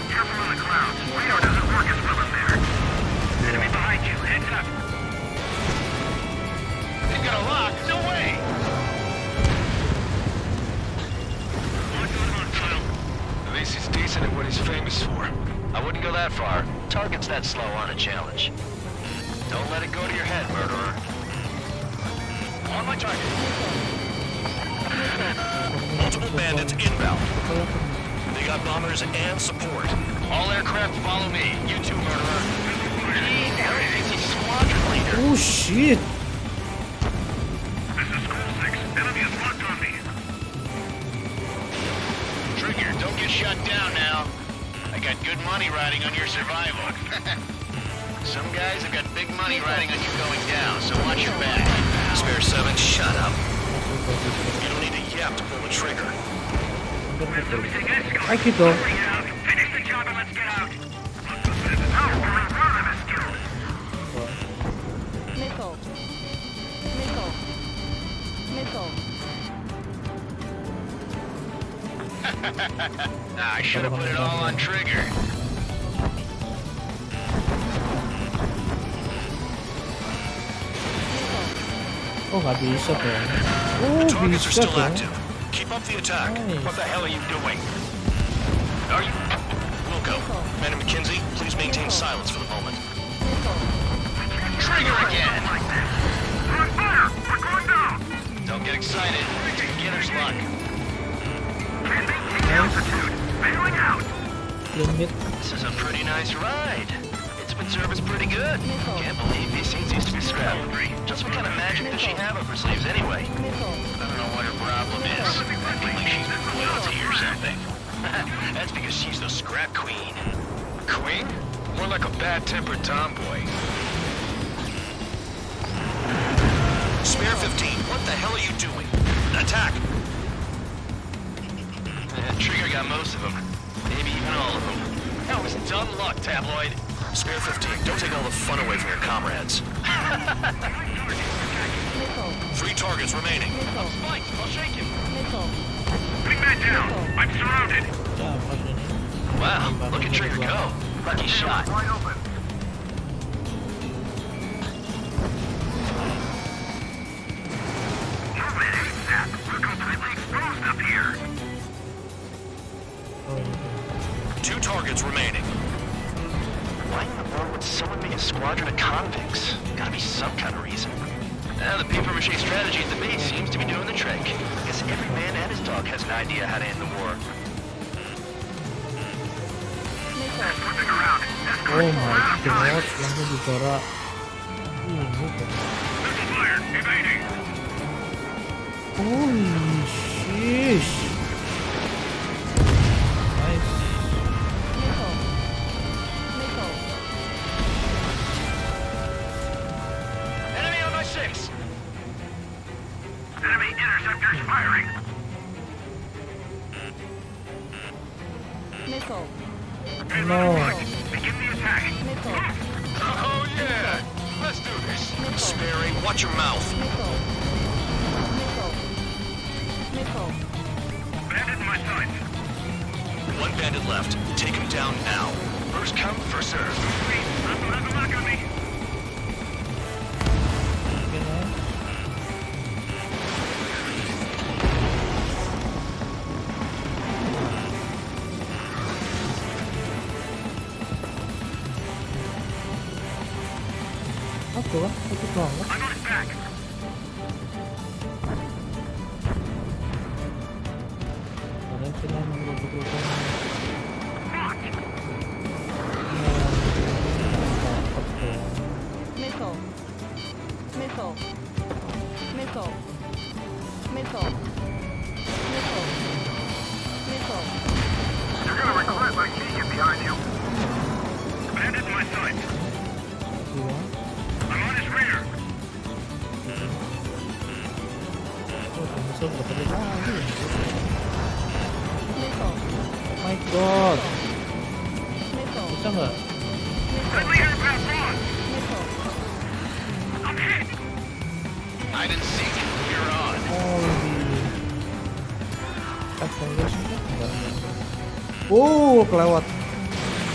Careful on the clouds. Radar doesn't work as well in there. Enemy behind you. Heads up. They've got a lock. No way. At least he's decent at what he's famous for. I wouldn't go that far. Targets that slow on a challenge. Don't let it go to your head, murderer. On my target. Multiple bandits inbound. They got bombers and support. All aircraft follow me. You too, murderer. He's squadron leader. Oh shit. This is School 6. Enemy is locked on me. Trigger, don't get shut down now. I got good money riding on your survival. Some guys have got big money riding on you going down, so watch your back. Spare 7, shut up. You don't need to yap to pull the trigger. Ah gitu. Finish the job and let's get out. Oh, only one of them is killed. I should have put it all on Trigger. Oh nggak bisa dong. Oh Targets are bisa still dong. active. Keep up the attack. Nice. What the hell are you doing? Are you? Wilco, Commander McKenzie, please maintain silence for the moment. Trigger again! We're on fire. We're going down. Don't get excited. Beginner's luck. Can't maintain altitude. Bailing out. Limit. This is a pretty nice ride. It's been serviced pretty good. Can't believe these seats used to be scrapped. Just what kind of magic does she have up her sleeves anyway? I don't know what her problem is. Acting like she's royalty or something. That's because she's the scrap queen. Queen? More like a bad-tempered tomboy. Spare 15, what the hell are you doing? Attack! Trigger got most of them. Maybe even all of them. That was dumb luck, tabloid. Spare 15, don't take all the fun away from your comrades. 3 targets remaining. I'm spiked. I'll shake him. Wingman down. I'm surrounded. Dapat ini. Wow, look at Trigger go. Lucky shot. Wide open. We're completely exposed up here. 2 targets remaining. Why in the world would someone make a squadron of convicts? Gotta be some kind of reason. The paper mache strategy at the base seems to be doing the trick. Guess every man and his dog has an idea how to end the war. Oh my god, langsung dicorak. Holy sheesh. Nice. Enemy on my 6. Enemy interceptors firing. No. Begin the attack. Oh yeah! Let's do this. Sparing, watch your mouth. Bandit in my sights. 1 bandit left. Take him down now. First come, first serve. Have a look at me. Apa lah? Itu banget. I'm on his back. Kalian sudah mengeruduk-ruduk. You're gonna regret my beacon behind you. Bandit in my sights. I'm on his rear. Musuh berapa lagi? Oh my god. Bisa nggak? Friendly aircraft lost. I'm hit. I didn't see you. You're on. Oh, kelewat.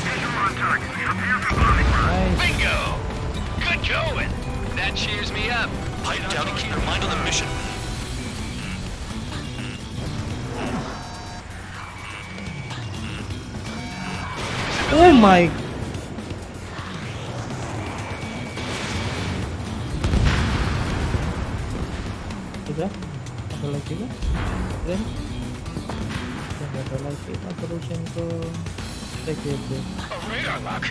Visual on target. Prepare for bombing. Nice. Bingo! Good going. That cheers me up. Pipe down and keep your mind on the mission. Oh my. Sudah? Ada lagi kan? Dan sudah ada lagi. Nah, terusin ke TGB. A radar lock.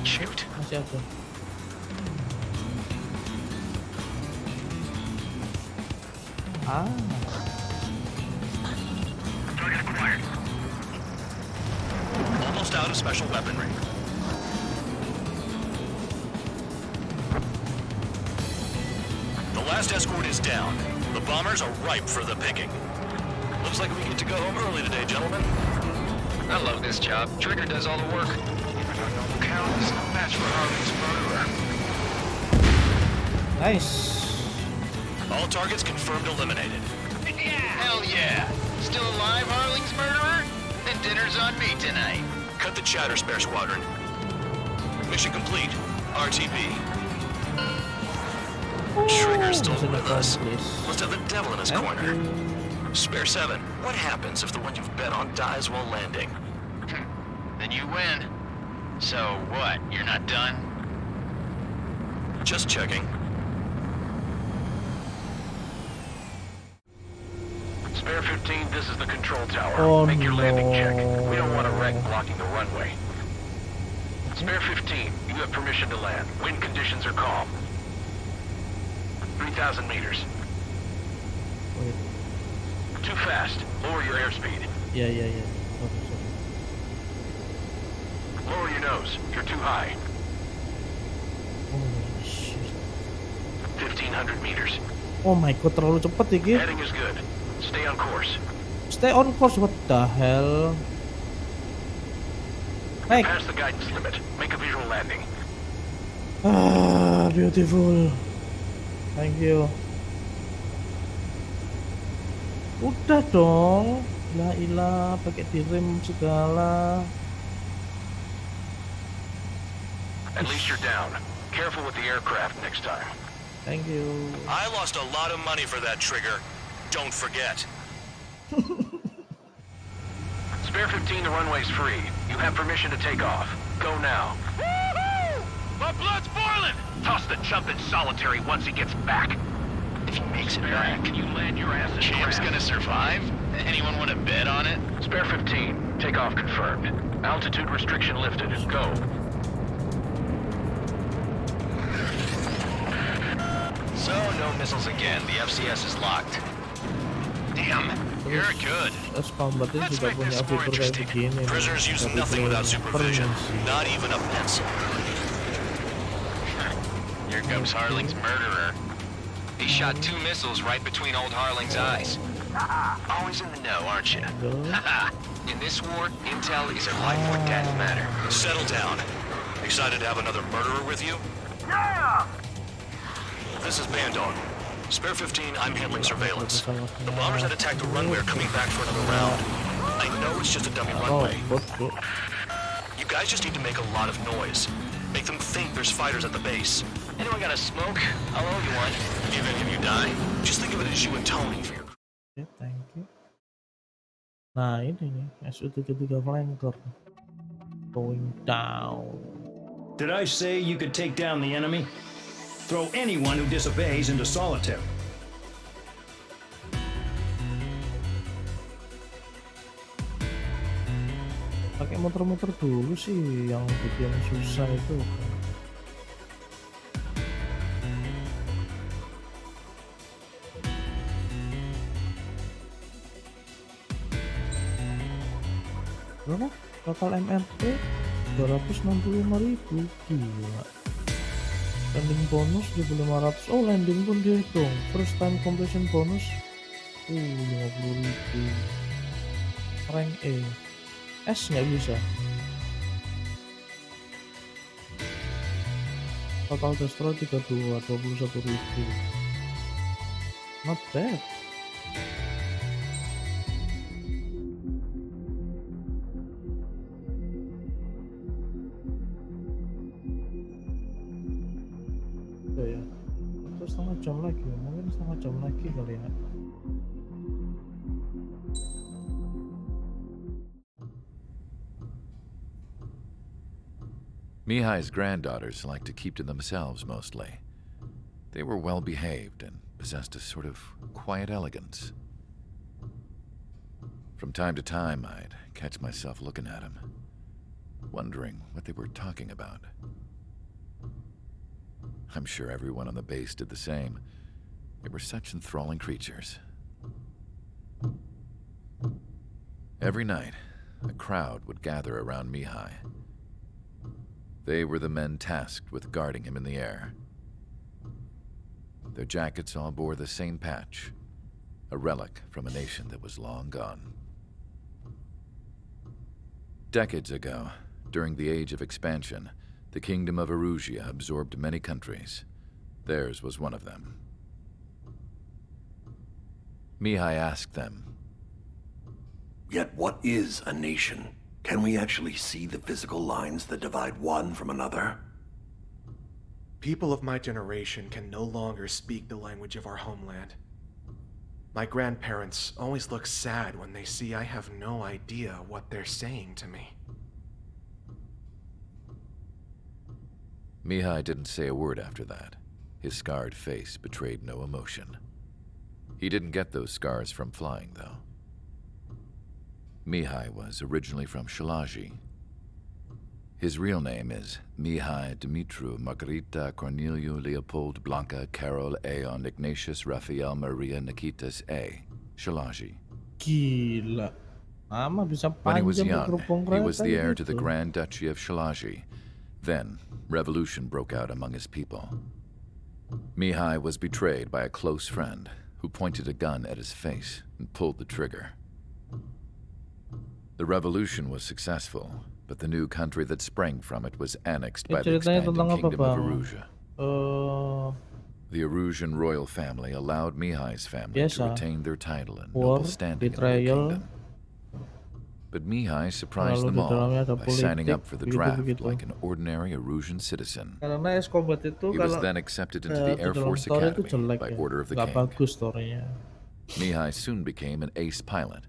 Shoot. Masih ada. Ah. Target acquired. Almost out of special weaponry. The last escort is down. The bombers are ripe for the picking. Looks like we get to go home early today, gentlemen. I love this job. Trigger does all the work. Even our noble count is no match for Harley's murderer. Nice. All targets confirmed eliminated. Hell yeah! Still alive, Harling's murderer? Then dinner's on me tonight. Cut the chatter, Spare Squadron. Mission complete. RTB. Trigger's still mission with us. accomplished. Must have the devil in his corner. Spare 7, what happens if the one you've bet on dies while landing? Then you win. So what? You're not done? Just checking. Spare 15, this is the control tower. Oh, Make your landing check. We don't want a no. wreck blocking the runway. Spare 15, you have permission to land. Wind conditions are calm. 3,000 meters. Wait. Too fast. Lower your airspeed. Ya. Sorry. Lower your nose. You're too high. Holy shit. 1,500 meters. Oh my god, terlalu cepet ya, Gi. Heading is good. Stay on course. Stay on course, what the hell? Naik. Pass the guidance limit. Make a visual landing. Ah, beautiful. Thank you. Udah dong. Ilah, pakai direm segala. At least you're down. Careful with the aircraft next time. Thank you. I lost a lot of money for that trigger. Don't forget. Spare 15, the runway's free. You have permission to take off. Go now. Woohoo! My blood's boiling! Toss the chump in solitary once he gets back. If he makes it back, Can you land your ass in Champ's crap? gonna survive? Anyone want to bet on it? Spare 15. Take off confirmed. Altitude restriction lifted. Go. So, no missiles again. The FCS is locked. Damn, you're good. Terus combatnya juga punya fitur kayak begini. Prisoners use nothing without supervision. Not even a pencil. Here comes Harling's murderer. He shot 2 missiles right between old Harling's eyes. Always in the know, aren't you? In this war, intel is a life or death matter. Settle down. Excited to have another murderer with you? Yeah! This is Bandog. Spare 15, I'm handling surveillance. The bombers that attacked the runway are coming back for another round. I know it's just a dummy runway. You guys just need to make a lot of noise. Make them think there's fighters at the base. Anyone got a smoke? I'll owe you one. If any of you die, just think of it as you and Tony for your... Okay, thank you. Nah ini nih, SU-33 flanker. Going down. Did I say you could take down the enemy? Throw anyone who disobeys into solitary. Pakai motor-motor dulu sih yang bikin susah itu. Berapa? Total MRT 265.000. Gila. Landing bonus 1.500. Oh, landing pun dihitung. First time completion bonus 50.000. Rank E. S nggak bisa. Total destroy 32, 21.000. Not bad. Ya, atau setengah jam lagi, mungkin setengah jam lagi kali ya. Mihai's granddaughters liked to keep to themselves mostly. They were well behaved and possessed a sort of quiet elegance. From time to time, I'd catch myself looking at them, wondering what they were talking about. I'm sure everyone on the base did the same. They were such enthralling creatures. Every night, a crowd would gather around Mihai. They were the men tasked with guarding him in the air. Their jackets all bore the same patch, a relic from a nation that was long gone. Decades ago, during the Age of Expansion, the Kingdom of Erusia absorbed many countries. Theirs was one of them. Mihai asked them, "Yet what is a nation? Can we actually see the physical lines that divide one from another?" People of my generation can no longer speak the language of our homeland. My grandparents always look sad when they see I have no idea what they're saying to me. Mihai didn't say a word after that. His scarred face betrayed no emotion. He didn't get those scars from flying, though. Mihai was originally from Shalaji. His real name is Mihai Dumitru Margarita Corneliu Leopold Blanca Carol Aeon Ignatius Raphael Maria Nikitas A. Shalaji. Gila. Nama bisa When he was panjang young, berkerupung he was the heir to the gitu. Grand Duchy of Shalaji. Then, revolution broke out among his people. Mihai was betrayed by a close friend who pointed a gun at his face and pulled the trigger. The revolution was successful, but the new country that sprang from it was annexed by the Ceritanya expanding tentang apa, kingdom of Bang? Erusia. The Erusian royal family allowed Mihai's family to Biasa. retain their title and War, noble standing in the new betrayal, kingdom. But Mihai surprised lalu them di all dalamnya ada by signing politik, up for the draft begitu-begitu. like an ordinary Erusian citizen. Karena es combat itu He was kalau then accepted into the di Air dalam Force story itu Academy jelek by ya, order of the nggak king. bagus storynya. Mihai soon became an ace pilot.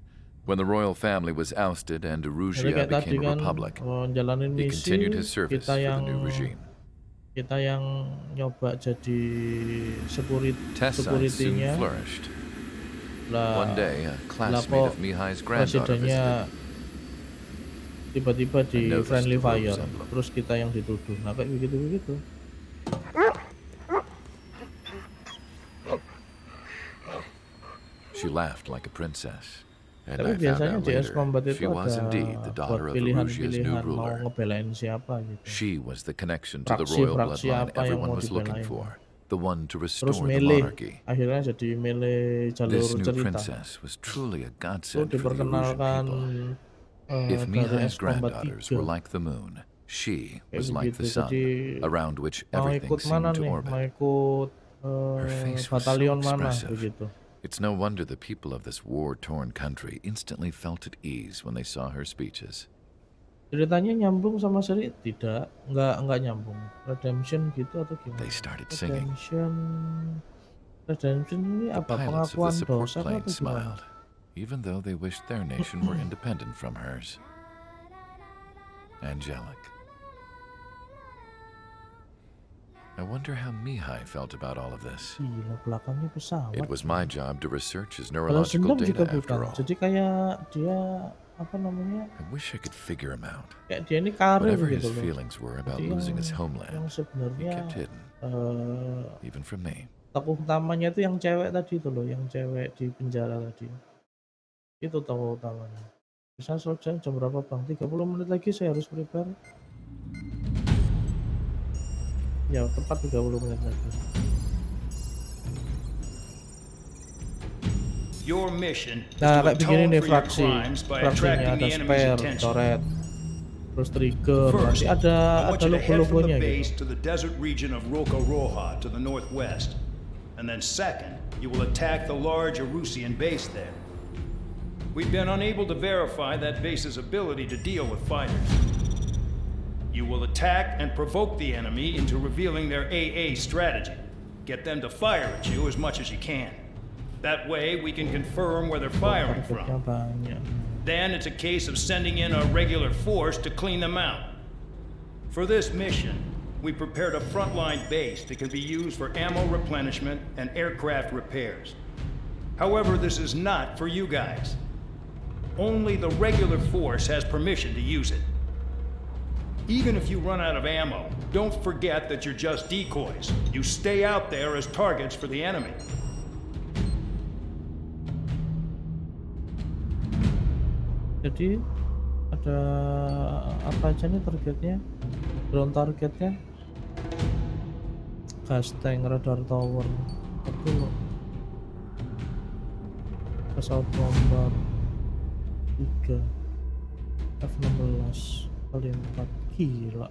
When the royal family was ousted and Jadi Erusia kayak tadi became a kan republic, jalanin he misi, continued his service kita for the yang new regime. nyoba jadi Test sites soon security-nya. flourished. Lah, One day, a lah classmate kok of Mihai's granddaughter presidennya visited. tiba-tiba di I noticed friendly the rogue's fire, emblem. terus kita yang dituduh. Nah kayak begitu-begitu. She laughed like a princess, and Tapi I found biasanya out di es later combat she itu was ada indeed the buat daughter of Erusia's new pilihan-pilihan mau ruler. ngebelain siapa gitu. She was the connection to the royal Fraksi-fraksi bloodline apa yang everyone mau was looking dibelain. for, the one to Terus restore the milih, monarchy. akhirnya jadi milih jalur This new cerita. princess was truly a Itu godsend for the Erusian diperkenalkan people. If dari Mihai's es combat granddaughters 3. were like the moon, she Kayak was like the begitu. sun, Jadi around which mau everything ikut mana seemed to nih? orbit. Mau ikut Her face was so batalion mana expressive. begitu. It's no wonder the people of this war-torn country instantly felt at ease when they saw her speeches. Ceritanya nyambung sama seri? Tidak, nggak nyambung. Redemption gitu atau gimana? They started singing. Redemption ini The apa? pilots of Pengakuan the support dosa plane atau gimana? smiled, even though they wished their nation were independent from hers. Angelic. I wonder how Mihai felt about all of this. Gila, belakangnya pesawat. It was my job to research his Balas neurological dendam juga data after bukan. all. Jadi kayak dia apa namanya? I wish I could figure him out. Kayak dia ini karir Whatever gitu his loh. feelings were about Jadi losing his yang homeland, he sebenarnya kept hidden, even from me. tokoh utamanya itu yang cewek tadi itu loh, yang cewek di penjara tadi. Itu tokoh utamanya. Bisa selesai jam berapa Bang? 30 menit lagi saya harus prepare. Ya, tepat 30 menit lagi. Your mission is Nah, to kayak begini atone nih for your fraksi. crimes by Fraksinya attracting ada the enemy's spare, attention. coret, terus trigger, First, nanti ada I want you to head from logo-logonya the gitu. base to the desert region of Roca-Roja to the northwest. And then second, you will attack the large Erusian base there. We've been unable to verify that base's ability to deal with fighters. You will attack and provoke the enemy into revealing their AA strategy. Get them to fire at you as much as you can. That way, we can confirm where they're firing Targetnya from. banyak. Then it's a case of sending in a regular force to clean them out. For this mission, we prepared a frontline base that can be used for ammo replenishment and aircraft repairs. However, this is not for you guys. Only the regular force has permission to use it. Even if you run out of ammo, don't forget that you're just decoys. You stay out there as targets for the enemy. Jadi ada apa aja nih targetnya? Drone targetnya, gas tank, radar tower, itu pesawat bomber 3, F-16 kali 4, gila.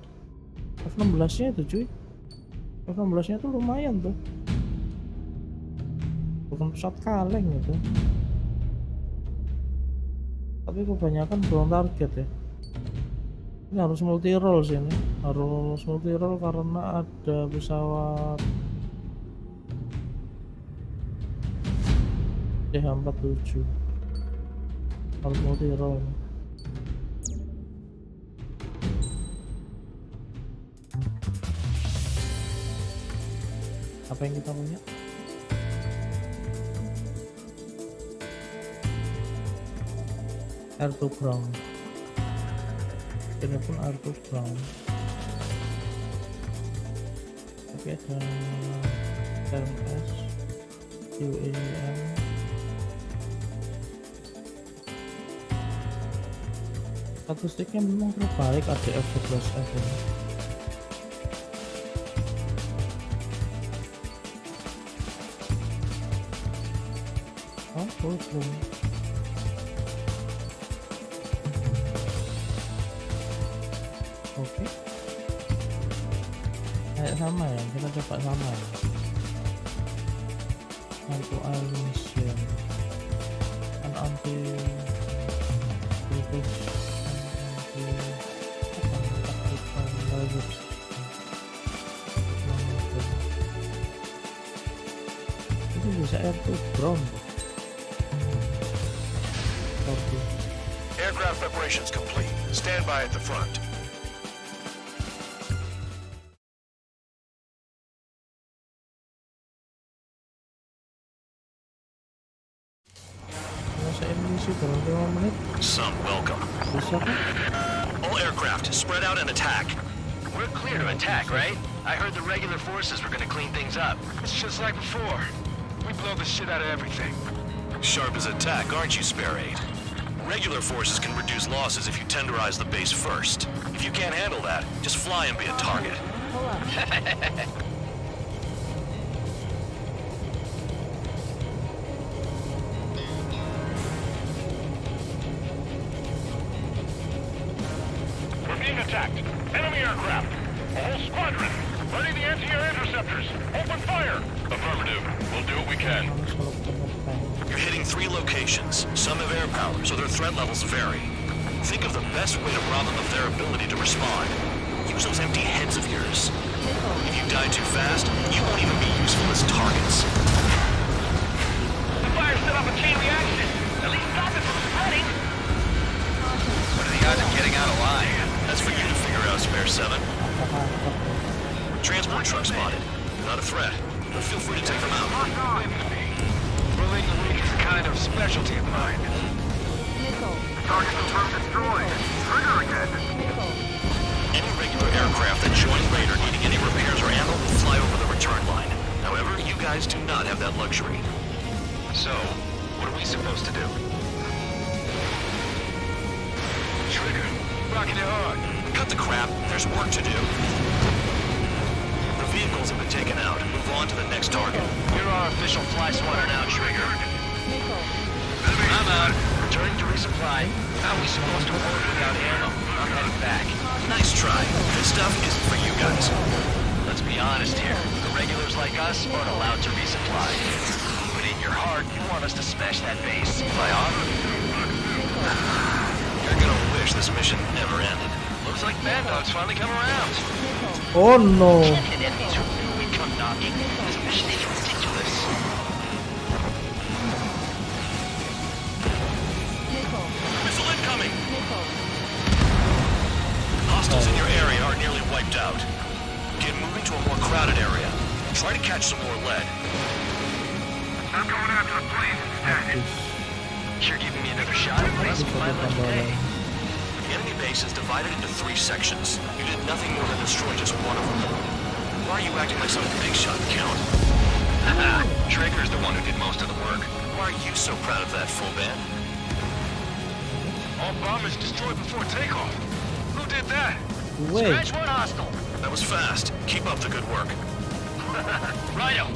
F-16 nya itu cuy, F-16 nya tuh lumayan tuh, bukan pesawat kaleng itu. Tapi kebanyakan drone target ya. Ini harus multi role sih ini. Harus multi role karena ada pesawat CH-47. Harus multi role. Apa yang kita punya? R2 ground. Ini pun R2 ground. Tapi ada TMS, UAM, statistiknya memang terbaik ADF 11F ini. Oh, belum. sama ya, kita coba sama ya. Satu mission kan anti itu bisa air to ground. Aircraft preparations complete. Stand by at the front. Masa emisi dalam 5 menit Some welcome. bisa kan? All aircraft, spread out and attack. We're clear to attack, right? I heard the regular forces were gonna clean things up. It's just like before. We blow the shit out of everything. Sharp as attack, aren't you, Spare 8? Regular forces can reduce losses if you tenderize the base first. If you can't handle that, just fly and be a target. We're being attacked. Enemy aircraft. A whole squadron. Ready the anti-air interceptors. Open fire. Affirmative. We'll do what we can. You're hitting 3 locations. Some have air power, so their threat levels vary. Think of the best way to rob them of their ability to respond. Use those empty heads of yours. If you die too fast, you won't even be useful as targets. The fire set off a chain reaction. At least stop it from spreading. What are the odds of getting out alive? That's for you to figure out, Spare 7. Transport truck spotted. Not a threat, but feel free to take them out. Rolling the weak is a kind of specialty of mine. Target confirmed destroyed. Trigger again. Any regular aircraft that join later needing any repairs or ammo will fly over the return line. However, you guys do not have that luxury. So, what are we supposed to do? Trigger. Rocking it hard. Cut the crap, there's work to do. The vehicles have been taken out. Move on to the next target. You're our official fly swatter now, Trigger. I'm out. Returning to resupply. How are we supposed to work without ammo? I'm heading back. Nice try. This stuff isn't for you guys. Let's be honest here. The regulars like us aren't allowed to resupply. But in your heart, you want us to smash that base. My honor? You're gonna wish this mission never ended. Looks like Bad Dog's finally come around. Oh no. Can't hit enemies when we come knocking. This mission is ridiculous. Missile incoming! Hostiles in your area are nearly wiped out. Get moving to a more crowded area. Try to catch some more lead. I'm going after the plane instead. You're giving me another shot at wasting my life today. The enemy base is divided into 3 sections. You did nothing more than destroy just one of them. Why are you acting like some big shot, Count? Haha, Trigger's the one who did most of the work. Why are you so proud of that, full band? All bombers destroyed before takeoff. Who did that? Wait. Scratch one hostile. That was fast. Keep up the good work. Righto.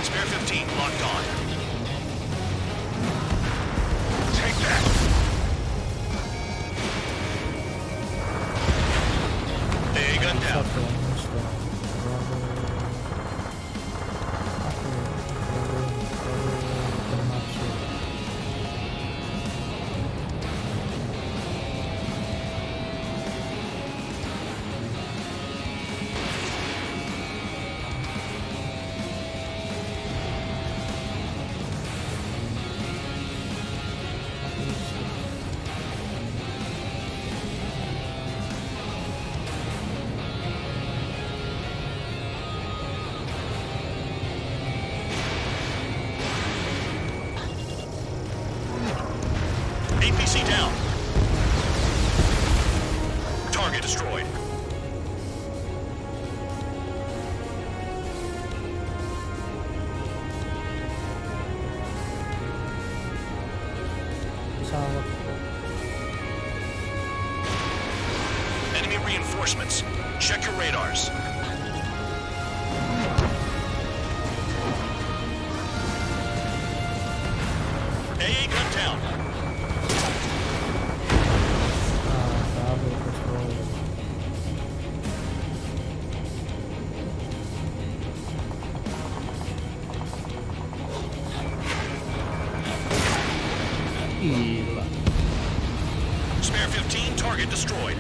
Spare 15 locked on. Take that. A gun down. APC down. Target destroyed. Enemy reinforcements. Check your radars. AA gun down. Gila. Spare 15, target destroyed.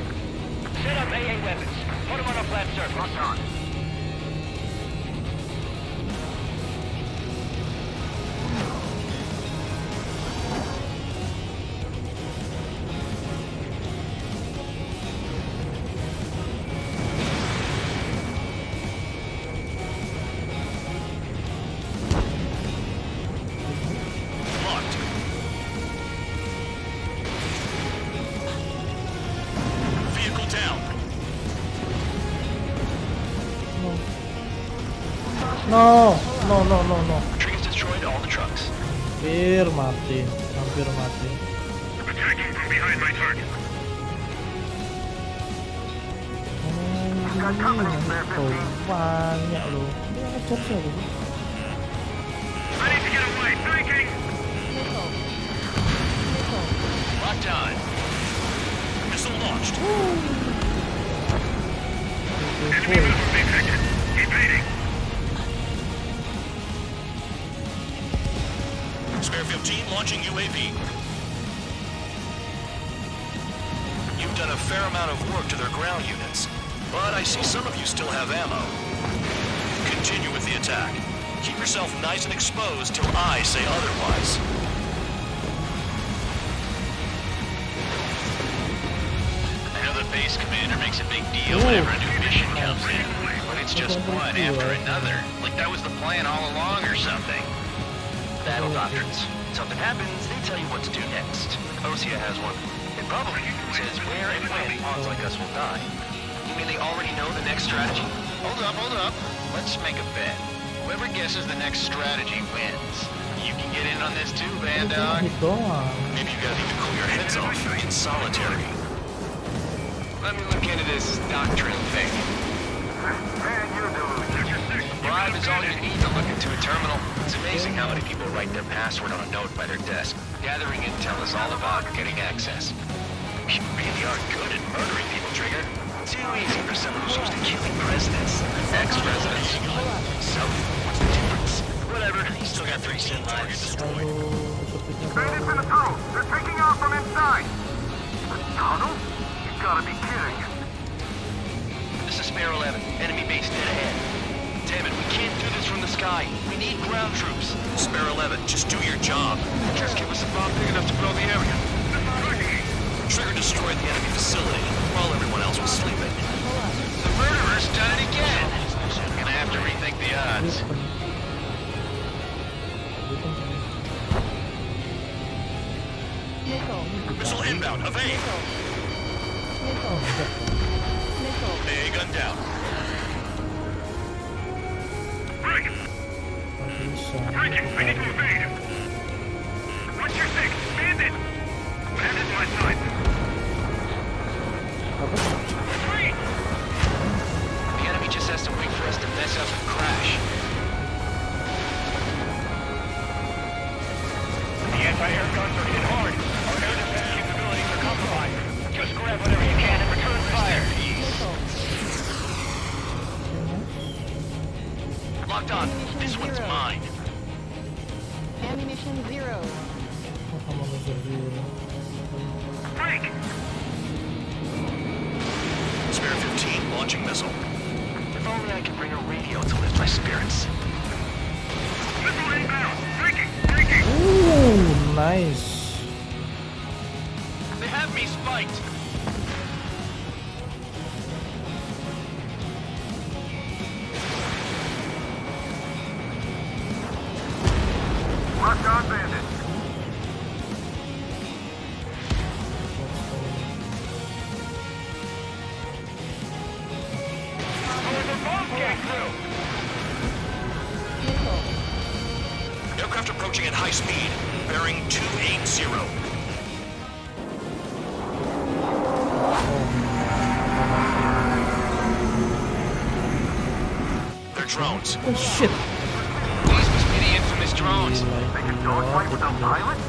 Set up AA weapons. Put them on a flat surface. Locked on. No. Trees destroyed all the trucks. Hampir mati. Attacking from behind my target. Banyak loh. Ini ngejar siapa sih? I need to get away. Flanking. Locked on. Missile launched. Enemy movement detected. Evading. Spare 15 launching UAV. You've done a fair amount of work to their ground units, but I see some of you still have ammo. Continue with the attack. Keep yourself nice and exposed till I say otherwise. I know the base commander makes a big deal whenever a new mission comes in, but it's just one after another. Like that was the plan all along or something. Battle doctrines. Something happens, they tell you what to do next. Osea has one. It probably says where and when pawns like us will die. You mean they already know the next strategy? Hold up. Let's make a bet. Whoever guesses the next strategy wins. You can get in on this too, Band Dog. Maybe you guys need to cool your heads off in solitary. Let me look into this doctrine thing. Man, you're delusional. Bribe is all you need to look into a terminal. It's amazing how many people write their password on a note by their desk. Gathering intel is all about getting access. You really are good at murdering people, Trigger. Too easy for someone who's used to killing presidents. Ex-presidents. So, what's the difference? Whatever, you still got 3 cent target destroyed. Bandits in the tunnel. They're taking off from inside. The tunnel? You gotta be kidding. This is Spare 11. Enemy base dead ahead. Damn it, we can't do this from the sky. We need ground troops. Spare 11, just do your job. Just give us a bomb big enough to blow the area. Trigger destroyed the enemy facility while everyone else was sleeping. The murderer's done it again. Gonna have to rethink the odds. Missile inbound, evade! AA gun down. Break! Breaking! I need to evade! What's your six? Bandit! Bandit my side! Three! The enemy just has to wait for us to mess up and crash. The anti-air guns are hit hard. Our air defense capabilities are compromised. Just grab whatever you can and return fire. Locked on. This one's mine. Ammunition 0. Break! Spare 15 launching missile. If only I could bring a radio to lift my spirits. Missile inbound! Breaking! Ooh, nice. They have me spiked. Locked on bandit! Aircraft approaching at high speed, bearing 280. They're drones. Oh shit. These must be the infamous drones. They can dogfight without pilots?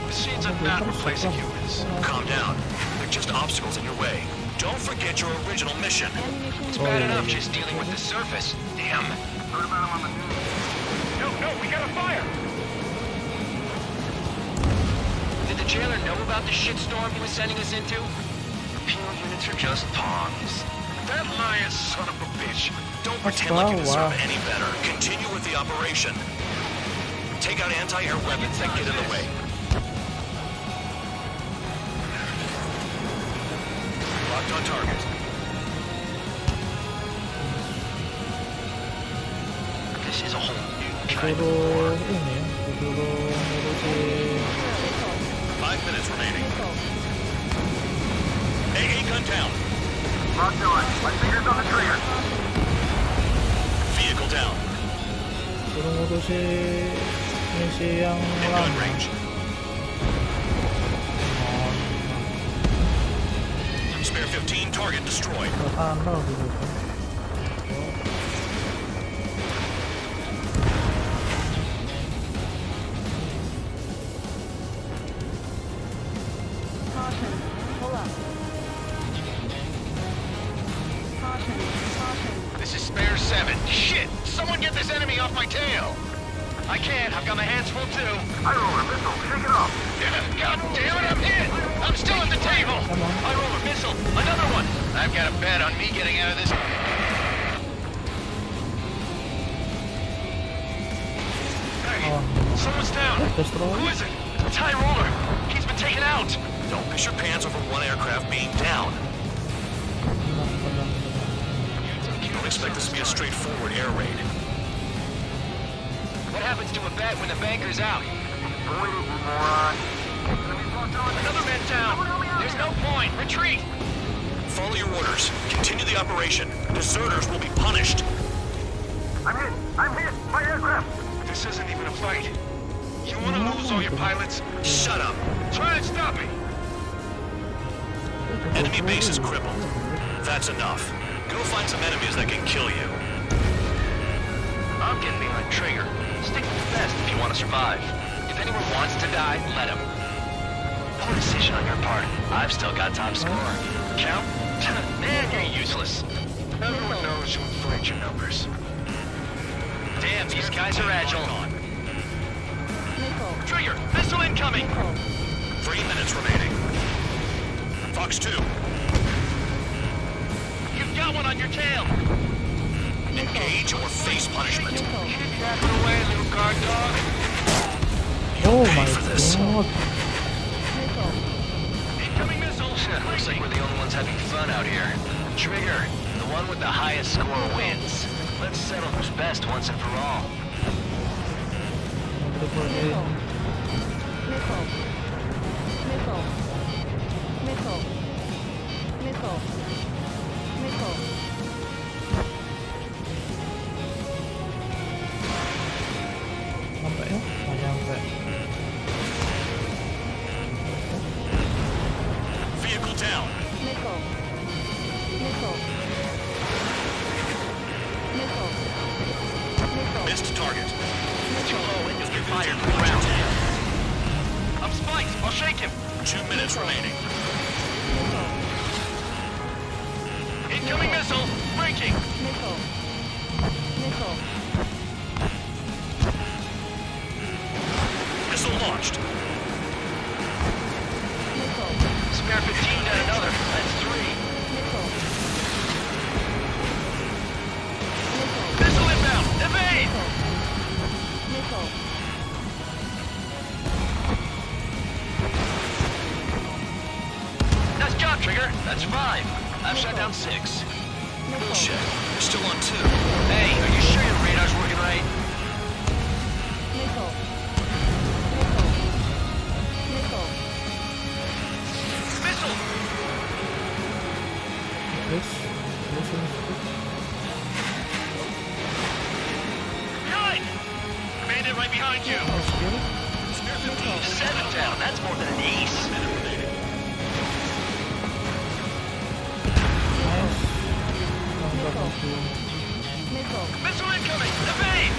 Machines are not replacing humans. Calm down. They're just obstacles in your way. Don't forget your original mission. It's bad enough just dealing with the surface. Damn. Heard about them on the news. No, we got a fire! know about the shitstorm he was sending us into? Repeal units are just pawns. That lion son of a bitch. Don't pretend like you deserve any better. Continue with the operation. Take out anti-air weapons that get in the way. Locked on target. This is a whole new kind of Suruh ini, suruh ngurusin 5 minutes remaining. AA gun down. Locked on. My fingers on the trigger. Vehicle down. suruh ngurusin misi yang In gun lama. range. Spare 15 target destroyed. Tunnel gitu kan. Caution. Pull up. Caution. Caution. This is Spare 7. Shit! Someone get this enemy off my tail! I can't. I've got my hands full too. I roll a missile. Shake it off. God damn it, I'm hit! I'm still at the table! I roll a missile. Another one! I've got a bet on me getting out of this. Hey, someone's down. Who is it? A TIE roller. He's been taken out. Don't piss your pants over one aircraft being down. Don't expect this to be a straightforward air raid. What happens to a bet when the banker's out? Another man down. There's no point. Retreat. Follow your orders. Continue the operation. Deserters will be punished. I'm hit. I'm hit. My aircraft. This isn't even a fight. You want to lose all your pilots? Shut up. Try and stop me. Enemy base is crippled. That's enough. Go find some enemies that can kill you. I'm getting behind Trigger. Stick with the best if you want to survive. If anyone wants to die, let him. Poor decision on your part. I've still got top score. Count? Man, you're useless. Everyone knows who inflates your numbers. Damn, these guys are agile. Nickel. Trigger, missile incoming. 3 minutes remaining. Fox 2. You've got one on your tail. Engage or face punishment. Back away, little guard dog. Oh Pay my for this. god. Incoming missile. Looks like we're the only ones having fun out here. Trigger, the one with the highest score wins. Let's settle who's best once and for all. Nickel. Nickel. Nickel. Nickel. Nickel. Nickel. Sampai ya? Nggak nyampe. Vehicle down. Nickel. Nickel. Nickel. Nickel. Missed target. Too low and you'll get fired from the ground. I'm spiked. I'll shake him. 2 minutes remaining. Incoming missile. Breaking. Nickel. Nickel. Missile launched. Nickel. Spare 15 got another. That's 3. Nickel. Nickel. Missile inbound. Evade. Nickel. Nice job, Trigger. That's 5. I've shot down 6. Bullshit. You're still on 2. Hey, are you sure your radar's working right? Nickel. Nickel. Nickel. Missile. Terus ini. Behind. Bandit right behind you. Spare 15. 7 down. That's more than an ace. Nickel. Missile incoming. Evade.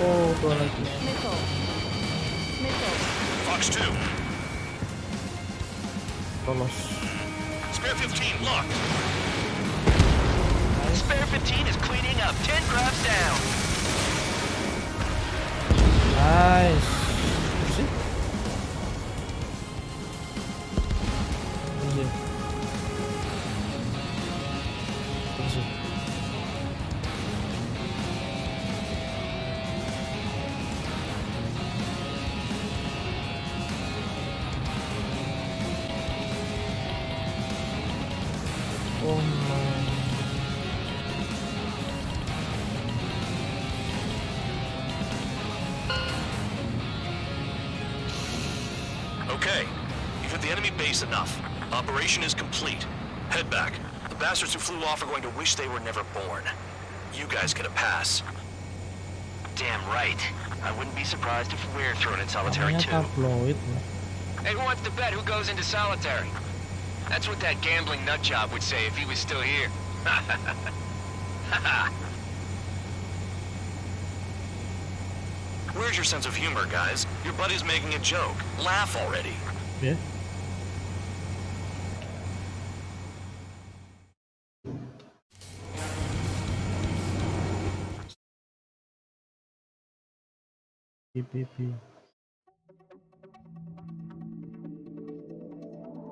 Oh, dua lagi. Nickel. Nickel. Fox 2. Lolos. Spare 15 locked. Spare 15 is cleaning up. 10 crafts down. Nice. Sih. Sih. Sih. Oh no. Okay, you've hit the enemy base enough. Operation is complete. Head back. The bastards who flew off are going to wish they were never born. You guys get a pass. Damn right. I wouldn't be surprised if we're thrown in solitary Namanya too. tabloid. Hey, who wants to bet who goes into solitary? That's what that gambling nut job would say if he was still here. Where's your sense of humor, guys? Your buddy's making a joke. Laugh already. Ya. PPP.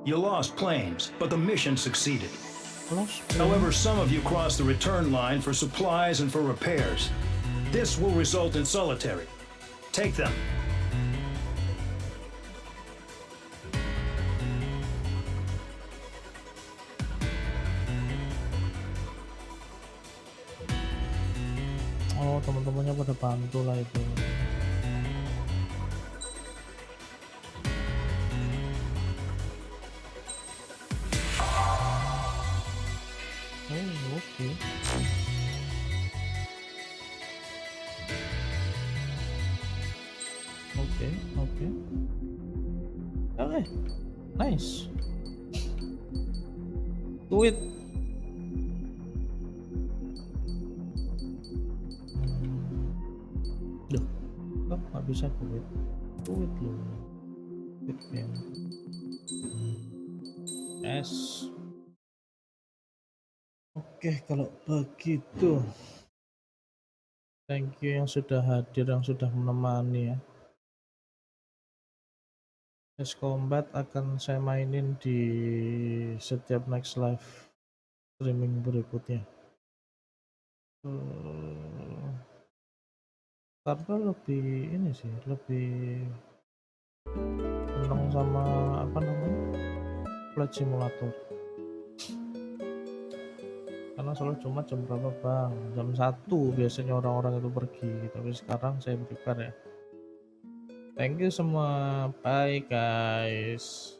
You lost planes, but the mission succeeded. Lost. However, some of you crossed the return line for supplies and for repairs. This will result in solitary. Take them. Oh, teman-temannya pada bantu lah itu. Oh, oke. Oke. Oke, nice. Do it. Duh, kok nggak bisa do it loh. Quit game. Yes. Oke, kalau begitu, thank you yang sudah hadir, yang sudah menemani ya. Next Combat akan saya mainin di setiap next live streaming berikutnya. Karena lebih ini sih, lebih seneng sama apa namanya, flight simulator. Karena selalu cuma jam berapa bang? Jam 1 biasanya orang-orang itu pergi, tapi sekarang saya prepare ya. Thank you semua, bye guys.